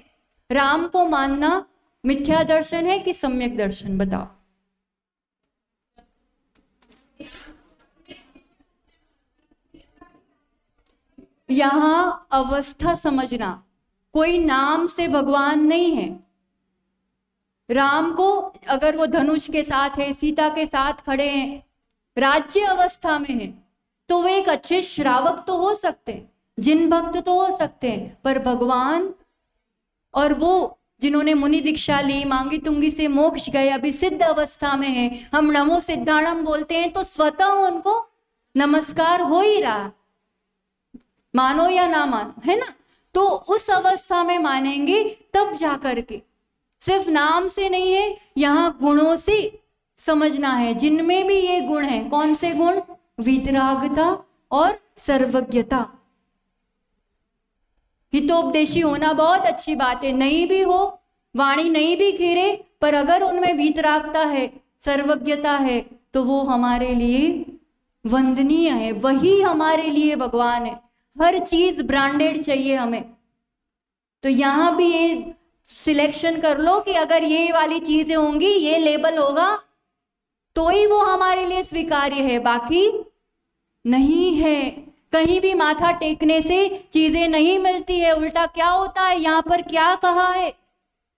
राम को मानना मिथ्या दर्शन है कि सम्यक दर्शन? बताओ। यहां अवस्था समझना, कोई नाम से भगवान नहीं है। राम को अगर वो धनुष के साथ है, सीता के साथ खड़े हैं, राज्य अवस्था में है, तो वो एक अच्छे श्रावक तो हो सकते हैं, जिन भक्त तो हो सकते हैं, पर भगवान और वो जिन्होंने मुनि दीक्षा ली, मांगी तुंगी से मोक्ष गए, अभी सिद्ध अवस्था में है, हम नमो सिद्धाणम बोलते हैं, तो स्वतः उनको नमस्कार हो ही रहा, मानो या ना मानो, है ना? तो उस अवस्था में मानेंगे तब जाकर के। सिर्फ नाम से नहीं है, यहाँ गुणों से समझना है, जिनमें भी ये गुण है। कौन से गुण? वीतरागता और सर्वज्ञता। हितोपदेशी होना बहुत अच्छी बात है, नहीं भी हो, वाणी नहीं भी खीरे, पर अगर उनमें वीतरागता है, सर्वज्ञता है, तो वो हमारे लिए वंदनीय है। वही हमारे लिए भगवान है। हर चीज ब्रांडेड चाहिए हमें, तो यहां भी ये सिलेक्शन कर लो कि अगर ये वाली चीजें होंगी, ये लेबल होगा, तो ही वो हमारे लिए स्वीकार्य है, बाकी नहीं है। कहीं भी माथा टेकने से चीजें नहीं मिलती है। उल्टा क्या होता है, यहाँ पर क्या कहा है,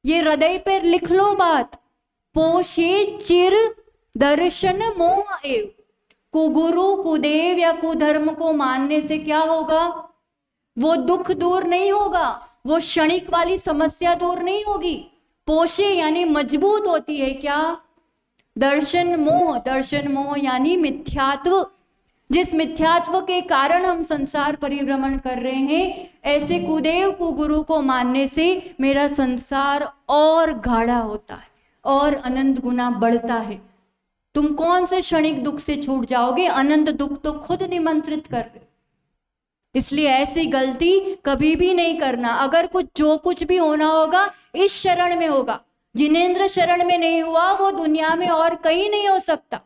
ये हृदय पर लिख लो बात। पोषे चिर दर्शन मोह एव। कुगुरु कुदेव या कुधर्म को मानने से क्या होगा? वो दुख दूर नहीं होगा, वो क्षणिक वाली समस्या दूर नहीं होगी। पोषे यानी मजबूत होती है क्या? दर्शन मोह। दर्शन मोह यानी मिथ्यात्व। जिस मिथ्यात्व के कारण हम संसार परिभ्रमण कर रहे हैं, ऐसे कुदेव कुगुरु को मानने से मेरा संसार और गाढ़ा होता है और अनंत गुना बढ़ता है। तुम कौन से क्षणिक दुख से छूट जाओगे? अनंत दुख तो खुद निमंत्रित कर रहे। इसलिए ऐसी गलती कभी भी नहीं करना। अगर जो कुछ भी होना होगा इस शरण में होगा। जिनेंद्र शरण में नहीं हुआ वो दुनिया में और कहीं नहीं हो सकता।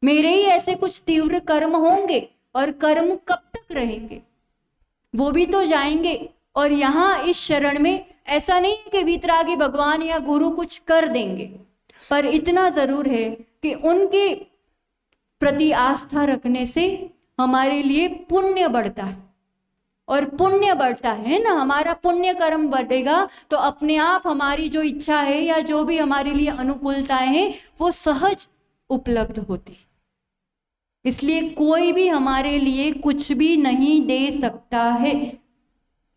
मेरे ही ऐसे कुछ तीव्र कर्म होंगे, और कर्म कब तक रहेंगे? वो भी तो जाएंगे। और यहाँ इस शरण में ऐसा नहीं है कि वीतरागी भगवान या गुरु कुछ कर देंगे। पर इतना जरूर है कि उनके प्रति आस्था रखने से हमारे लिए पुण्य बढ़ता है, और पुण्य बढ़ता है ना, हमारा पुण्य कर्म बढ़ेगा तो अपने आप हमारी जो इच्छा है या जो भी हमारे लिए अनुकूलताएं हैं वो सहज उपलब्ध होती। इसलिए कोई भी हमारे लिए कुछ भी नहीं दे सकता है,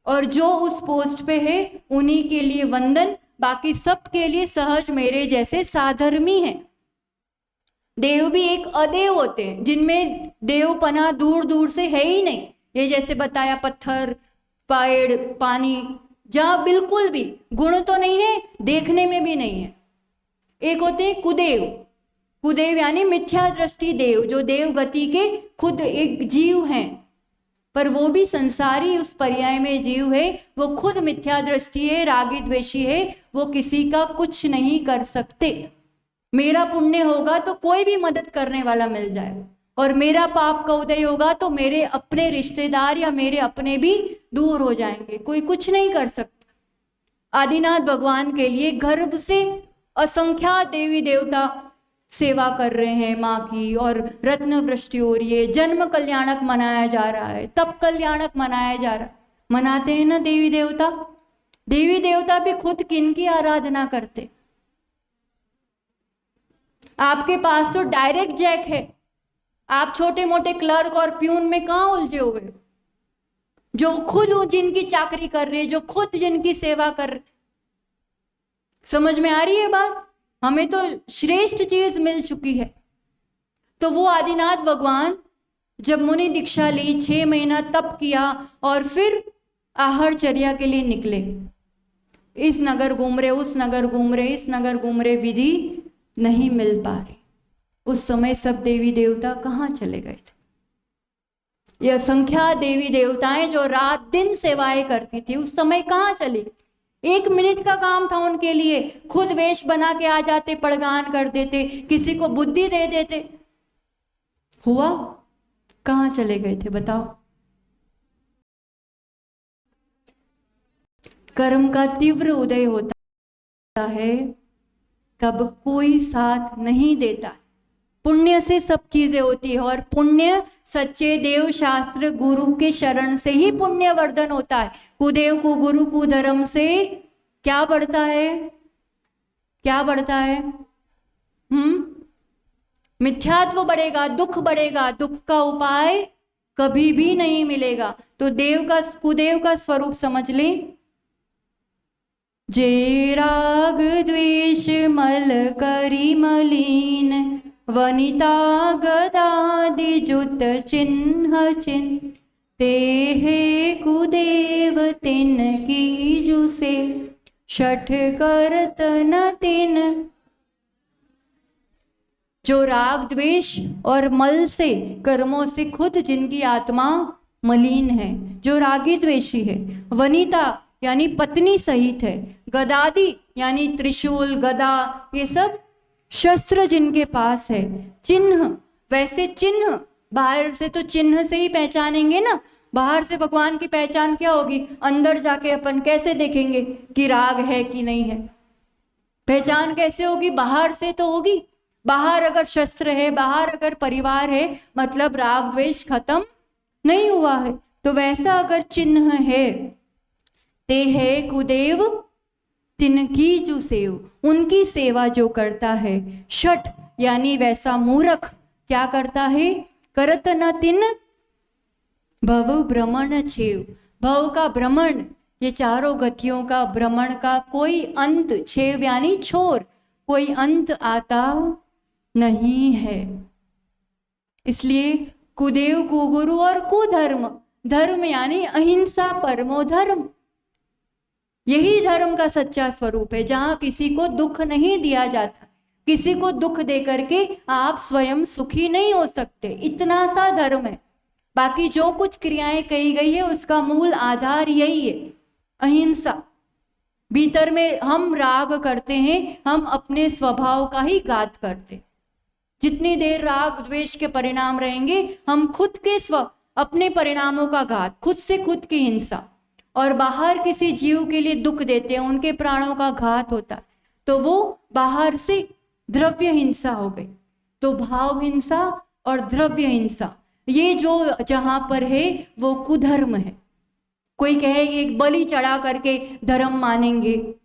और जो उस पोस्ट पे है उन्हीं के लिए वंदन, बाकी सब के लिए सहज मेरे जैसे साधर्मी हैं। देव भी एक अदेव होते हैं जिनमें देवपना दूर दूर से है ही नहीं। ये जैसे बताया पत्थर, पेड़, पानी, जहाँ बिल्कुल भी गुण तो नहीं है, देखने में भी नहीं है। एक होते हैं कुदेव, कुदेव यानी मिथ्या दृष्टि देव, जो देव गति के खुद एक जीव हैं, पर वो भी संसारी उस पर्याय में जीव है, वो खुद मिथ्या दृष्टि है, रागी द्वेषी है, वो किसी का कुछ नहीं कर सकते। मेरा पुण्य होगा तो कोई भी मदद करने वाला मिल जाएगा, और मेरा पाप का उदय होगा तो मेरे अपने रिश्तेदार या मेरे अपने भी दूर हो जाएंगे, कोई कुछ नहीं कर सकता। आदिनाथ भगवान के लिए गर्भ से असंख्यात देवी देवता सेवा कर रहे हैं माँ की, और रत्न वृष्टि हो रही है, जन्म कल्याणक मनाया जा रहा है, तप कल्याणक मनाया जा रहा है। मनाते हैं ना देवी देवता। देवी देवता भी खुद किनकी आराधना करते? आपके पास तो डायरेक्ट जैक है, आप छोटे मोटे क्लर्क और प्यून में कहाँ उलझे हुए? जो खुद जिनकी चाकरी कर रहे, जो खुद जिनकी सेवा कर रहे। समझ में आ रही है बात? हमें तो श्रेष्ठ चीज मिल चुकी है। तो वो आदिनाथ भगवान जब मुनि दीक्षा ली, 6 महीना तप किया और फिर आहारचर्या के लिए निकले, इस नगर घूम रहे, उस नगर घूम रहे, इस नगर घूम रहे, विधि नहीं मिल पा रही। उस समय सब देवी देवता कहाँ चले गए थे? ये असंख्यात देवी देवताएं जो रात दिन सेवाएं करती थी, उस समय कहाँ चली? 1 मिनट का काम था उनके लिए, खुद वेश बना के आ जाते, पड़गान कर देते, किसी को बुद्धि दे देते। हुआ? कहाँ चले गए थे बताओ? कर्म का तीव्र उदय होता है तब कोई साथ नहीं देता। पुण्य से सब चीजें होती है, और पुण्य सच्चे देव शास्त्र गुरु के शरण से ही पुण्य वर्धन होता है। कुदेव को गुरु को धर्म से क्या बढ़ता है? क्या बढ़ता है? मिथ्यात्व बढ़ेगा, दुख बढ़ेगा, दुख का उपाय कभी भी नहीं मिलेगा। तो देव का कुदेव का स्वरूप समझ लें। जे राग द्वेष मल करी मलीन, वनिता गदादि जुत चिन्ह चिन्ह, ते हे कुदेव तिन की जुसे, शठ करत न तिन। जो राग द्वेष और मल से, कर्मों से खुद जिनकी आत्मा मलिन है, जो रागी द्वेषी है, वनिता यानी पत्नी सहित है, गदादि यानी त्रिशूल गदा ये सब शस्त्र जिनके पास है, चिन्ह, वैसे चिन्ह बाहर से तो चिन्ह से ही पहचानेंगे ना। बाहर से भगवान की पहचान क्या होगी? अंदर जाके अपन कैसे देखेंगे कि राग है कि नहीं है? पहचान कैसे होगी? बाहर से तो होगी। बाहर अगर शस्त्र है, बाहर अगर परिवार है, मतलब राग द्वेष खत्म नहीं हुआ है। तो वैसा अगर चिन्ह है, ते है कुदेव तिनकी जो सेव, उनकी सेवा जो करता है। शठ यानी वैसा मूर्ख क्या करता है? करत न तिन भव भ्रमण छेव, भव का भ्रमण, ये चारों गतियों का भ्रमण का कोई अंत, छेव यानी छोर, कोई अंत आता नहीं है। इसलिए कुदेव कुगुरु और कुधर्म, धर्म यानी अहिंसा परमो धर्म, यही धर्म का सच्चा स्वरूप है, जहां किसी को दुख नहीं दिया जाता। किसी को दुख दे करके आप स्वयं सुखी नहीं हो सकते, इतना सा धर्म है। बाकी जो कुछ क्रियाएं कही गई है उसका मूल आधार यही है, अहिंसा। भीतर में हम राग करते हैं, हम अपने स्वभाव का ही घात करते। जितनी देर राग द्वेष के परिणाम रहेंगे, हम खुद के अपने परिणामों का घात, खुद से खुद की हिंसा, और बाहर किसी जीव के लिए दुख देते हैं, उनके प्राणों का घात होता है। तो वो बाहर से द्रव्य हिंसा हो गई। तो भाव हिंसा और द्रव्य हिंसा, ये जो जहां पर है वो कुधर्म है। कोई कहे एक बलि चढ़ा करके धर्म मानेंगे,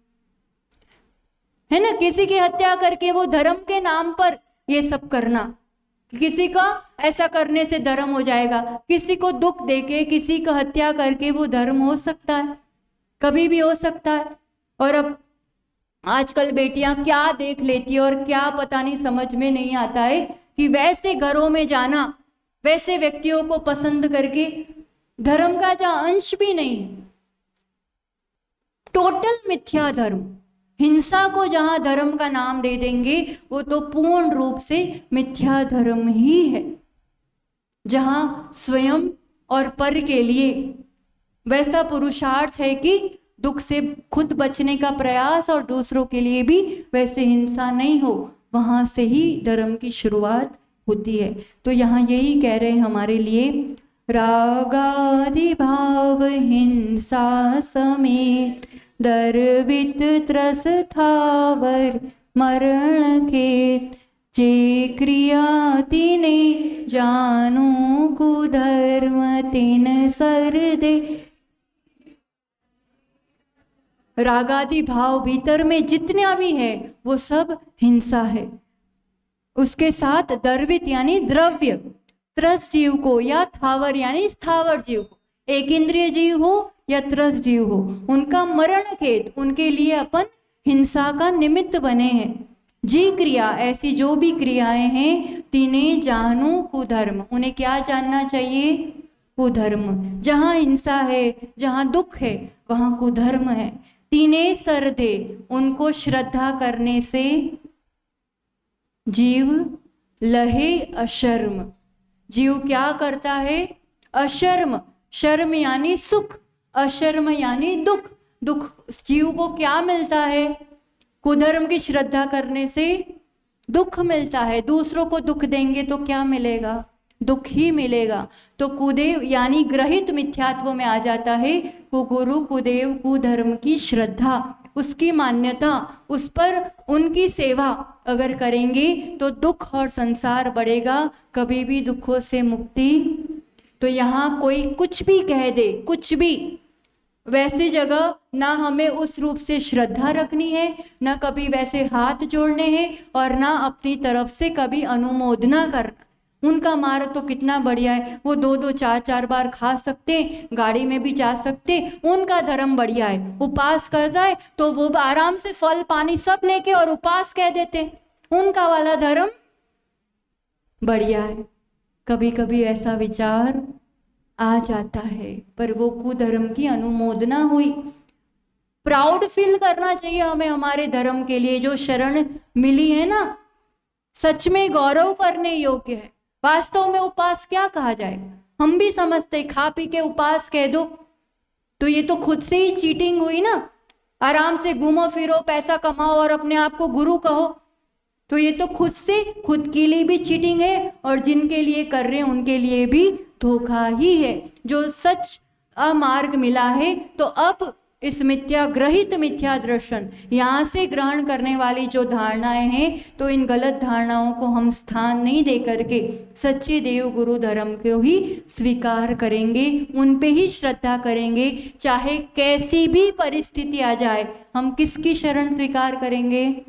है ना, किसी की हत्या करके वो धर्म के नाम पर ये सब करना, किसी का ऐसा करने से धर्म हो जाएगा, किसी को दुख देके किसी का हत्या करके वो धर्म हो सकता है, कभी भी हो सकता है। और अब आजकल बेटियां क्या देख लेती है और क्या पता नहीं, समझ में नहीं आता है कि वैसे घरों में जाना, वैसे व्यक्तियों को पसंद करके, धर्म का जहां अंश भी नहीं है, टोटल मिथ्या धर्म। हिंसा को जहां धर्म का नाम दे देंगे वो तो पूर्ण रूप से मिथ्या धर्म ही है। जहां स्वयं और पर के लिए वैसा पुरुषार्थ है कि दुख से खुद बचने का प्रयास और दूसरों के लिए भी वैसे हिंसा नहीं हो, वहां से ही धर्म की शुरुआत होती है। तो यहाँ यही कह रहे हैं हमारे लिए, रागादि भाव हिंसा समेत दर्वित त्रस थावर मरण खेत, जे क्रिया तिने जानो कुधर्म तिन सर दे। रागादि भाव भीतर में जितना भी है वो सब हिंसा है। उसके साथ दर्वित यानी द्रव्य, त्रस जीव को या थावर यानी स्थावर जीव को, एक इंद्रिय जीव हो या त्रस जीव हो, उनका मरण खेत, उनके लिए अपन हिंसा का निमित्त बने हैं। जी क्रिया, ऐसी जो भी क्रियाएं हैं, तिने जानू कुधर्म, उन्हें क्या जानना चाहिए? कुधर्म। जहां हिंसा है, जहां दुख है, वहां कुधर्म है। तिने सरदे, उनको श्रद्धा करने से जीव लहे अशर्म। जीव क्या करता है? अशर्म। शर्म यानी सुख, अशर्म यानी दुख। दुख जीव को क्या मिलता है? कुधर्म की श्रद्धा करने से दुख मिलता है। दूसरों को दुख देंगे तो क्या मिलेगा? दुख ही मिलेगा। तो कुदेव यानी ग्रहित मिथ्यात्व में आ जाता है कुगुरु कुदेव कुधर्म की श्रद्धा, उसकी मान्यता, उस पर उनकी सेवा अगर करेंगे तो दुख और संसार बढ़ेगा, कभी भी दुखों से मुक्ति। तो यहाँ कोई कुछ भी कह दे, कुछ भी, वैसी जगह ना हमें उस रूप से श्रद्धा रखनी है, ना कभी वैसे हाथ जोड़ने हैं, और ना अपनी तरफ से कभी अनुमोदना करना। उनका मार्ग तो कितना बढ़िया है, वो 2-2 4-4 बार खा सकते, गाड़ी में भी जा सकते, उनका धर्म बढ़िया है। उपास करता है तो वो आराम से फल पानी सब लेके और उपास कह देते, उनका वाला धर्म बढ़िया है। कभी कभी ऐसा विचार आ जाता है, पर वो कुधर्म की अनुमोदना हुई। प्राउड फील करना चाहिए हमें हमारे धर्म के लिए, जो शरण मिली है ना, सच में गौरव करने योग्य है। वास्तव में उपास क्या कहा जाएगा? हम भी समझते खा पी के उपास कह दो तो ये तो खुद से ही चीटिंग हुई ना। आराम से घूमो फिरो, पैसा कमाओ और अपने आप को गुरु कहो, तो ये तो खुद से, खुद के लिए भी चीटिंग है और जिनके लिए कर रहे हैं उनके लिए भी धोखा ही है। जो सच अमार्ग मिला है, तो अब इस मिथ्या ग्रहित मिथ्या दर्शन, यहाँ से ग्रहण करने वाली जो धारणाएं हैं, तो इन गलत धारणाओं को हम स्थान नहीं दे करके सच्चे देव गुरु धर्म को ही स्वीकार करेंगे, उन पे ही श्रद्धा करेंगे। चाहे कैसी भी परिस्थिति आ जाए, हम किसकी शरण स्वीकार करेंगे?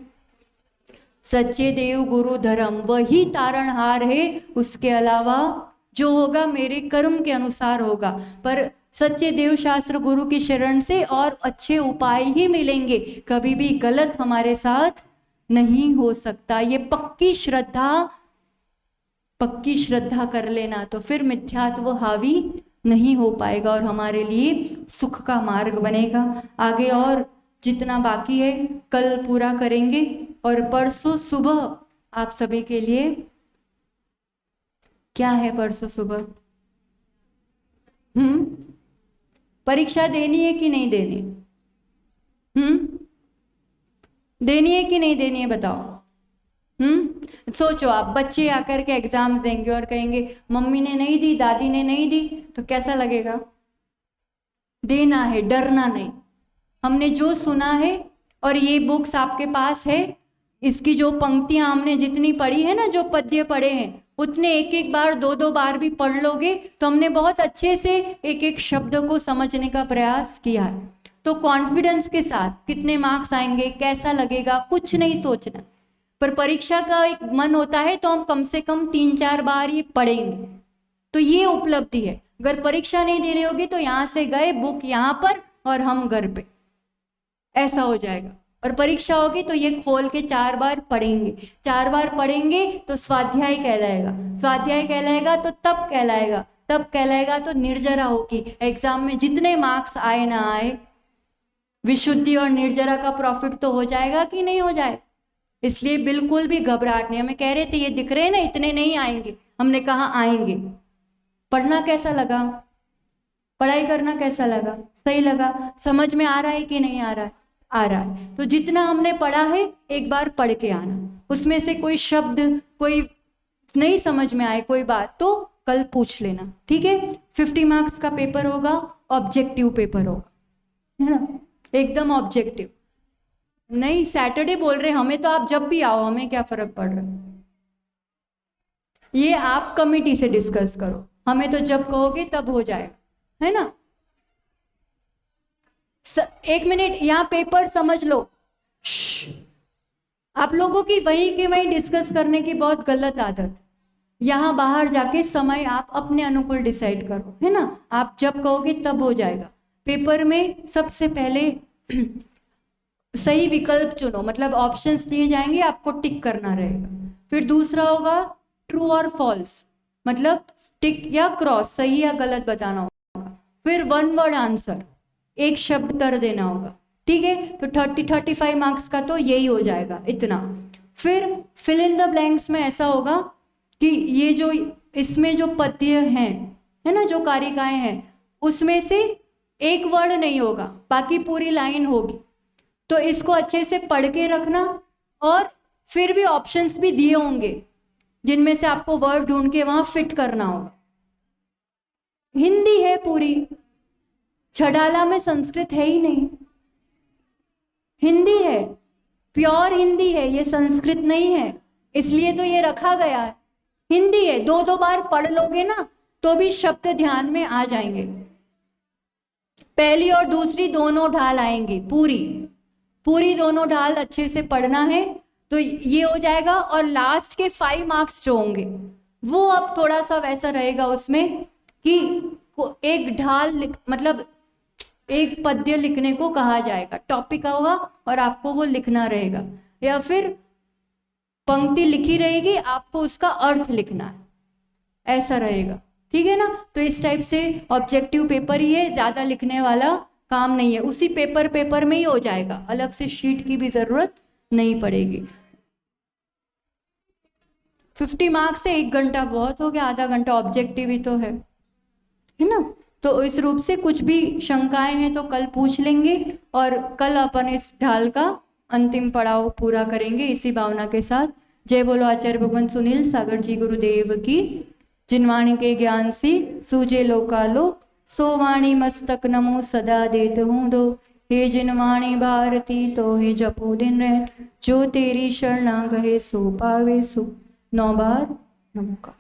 सच्चे देव गुरु धर्म, वही तारणहार है। उसके अलावा जो होगा मेरे कर्म के अनुसार होगा, पर सच्चे देव शास्त्र गुरु की शरण से और अच्छे उपाय ही मिलेंगे, कभी भी गलत हमारे साथ नहीं हो सकता। ये पक्की श्रद्धा कर लेना, तो फिर मिथ्यात्व हावी नहीं हो पाएगा और हमारे लिए सुख का मार्ग बनेगा। आगे और जितना बाकी है कल पूरा करेंगे, और परसों सुबह आप सभी के लिए क्या है? परसों सुबह परीक्षा देनी है कि नहीं देनी? देनी है कि नहीं देनी है बताओ। सोचो आप, बच्चे आकर के एग्जाम्स देंगे और कहेंगे मम्मी ने नहीं दी, दादी ने नहीं दी, तो कैसा लगेगा? देना है, डरना नहीं। हमने जो सुना है, और ये बुक्स आपके पास है, इसकी जो पंक्तियां हमने जितनी पढ़ी है ना, जो पद्य पढ़े हैं, उतने एक एक बार, दो दो बार भी पढ़ लोगे तो हमने बहुत अच्छे से एक एक शब्द को समझने का प्रयास किया है। तो कॉन्फिडेंस के साथ कितने मार्क्स आएंगे, कैसा लगेगा, कुछ नहीं सोचना। पर परीक्षा का एक मन होता है तो हम कम से कम 3-4 बार ये पढ़ेंगे। तो ये उपलब्धि है। अगर परीक्षा नहीं देनी होगी तो यहाँ से गए, बुक यहाँ पर और हम घर पे, ऐसा हो जाएगा। और परीक्षा होगी तो ये खोल के 4 बार पढ़ेंगे। 4 बार पढ़ेंगे तो स्वाध्याय कहलाएगा, स्वाध्याय कहलाएगा तो तब कहलाएगा, तब कहलाएगा तो निर्जरा होगी। एग्जाम में जितने मार्क्स आए ना आए, विशुद्धि और निर्जरा का प्रॉफिट तो हो जाएगा कि नहीं हो जाए। इसलिए बिल्कुल भी घबराहट नहीं। हमें कह रहे थे ये दिख रहे हैं ना, इतने नहीं आएंगे, हमने कहा आएंगे। पढ़ना कैसा लगा, पढ़ाई करना कैसा लगा, सही लगा, समझ में आ रहा है कि नहीं आ रहा है, आ रहा है। तो जितना हमने पढ़ा है एक बार पढ़ के आना, उसमें से कोई शब्द, कोई नहीं समझ में आए कोई बात तो कल पूछ लेना, ठीक है। 50 मार्क्स का पेपर होगा, ऑब्जेक्टिव पेपर होगा, है ना, एकदम ऑब्जेक्टिव। नहीं सैटरडे बोल रहे हमें, तो आप जब भी आओ, हमें क्या फर्क पड़ रहा है। ये आप कमेटी से डिस्कस करो, हमें तो जब कहोगे तब हो जाएगा, है ना। एक मिनट, यहाँ पेपर समझ लो। आप लोगों की वहीं के वहीं डिस्कस करने की बहुत गलत आदत। यहाँ बाहर जाके समय आप अपने अनुकूल डिसाइड करो, है ना। आप जब कहोगे तब हो जाएगा। पेपर में सबसे पहले सही विकल्प चुनो, मतलब ऑप्शंस दिए जाएंगे, आपको टिक करना रहेगा। फिर दूसरा होगा ट्रू और फॉल्स, मतलब टिक या क्रॉस, सही या गलत बताना होगा। फिर 1 वर्ड आंसर, एक शब्द कर देना होगा, ठीक है। तो 35 मार्क्स का तो यही हो जाएगा, इतना। फिर फिल इन द ब्लैंक्स में ऐसा होगा कि ये जो इसमें जो पद्य हैं, है ना, जो कारिकाएं हैं, उसमें से एक वर्ड नहीं होगा, बाकी पूरी लाइन होगी। तो इसको अच्छे से पढ़ के रखना। और फिर भी ऑप्शंस भी दिए होंगे जिनमें से आपको वर्ड ढूंढ के वहां फिट करना होगा। हिंदी है पूरी, छड़ाला में संस्कृत है ही नहीं, हिंदी है, प्योर हिंदी है, ये संस्कृत नहीं है, इसलिए तो ये रखा गया है। हिंदी है, 2-2 बार पढ़ लोगे ना तो भी शब्द ध्यान में आ जाएंगे। पहली और दूसरी दोनों ढाल आएंगी, पूरी दोनों ढाल अच्छे से पढ़ना है तो ये हो जाएगा। और लास्ट के 5 मार्क्स जो होंगे वो अब थोड़ा सा वैसा रहेगा उसमें कि एक ढाल मतलब एक पद्य लिखने को कहा जाएगा, टॉपिक होगा और आपको वो लिखना रहेगा, या फिर पंक्ति लिखी रहेगी, आपको उसका अर्थ लिखना है, ऐसा रहेगा, ठीक है ना। तो इस टाइप से ऑब्जेक्टिव पेपर ही है, ज्यादा लिखने वाला काम नहीं है, उसी पेपर में ही हो जाएगा, अलग से शीट की भी जरूरत नहीं पड़ेगी। 50 मार्क्स से 1 घंटा बहुत हो गया, आधा घंटा ऑब्जेक्टिव ही तो है ना। तो इस रूप से कुछ भी शंकाएं हैं तो कल पूछ लेंगे, और कल अपन इस ढाल का अंतिम पड़ाव पूरा करेंगे इसी भावना के साथ। जय बोलो आचार्य भगवान सुनील सागर जी गुरुदेव की। जिनवाणी के ज्ञान से सूझे लोकालोक, सो वाणी मस्तक नमो सदा देत हूँ दो। हे जिनवाणी भारती तो हे जपो दिन रैन, जो तेरी शरणा गहे सो पावे सो। 9 बार नमो का।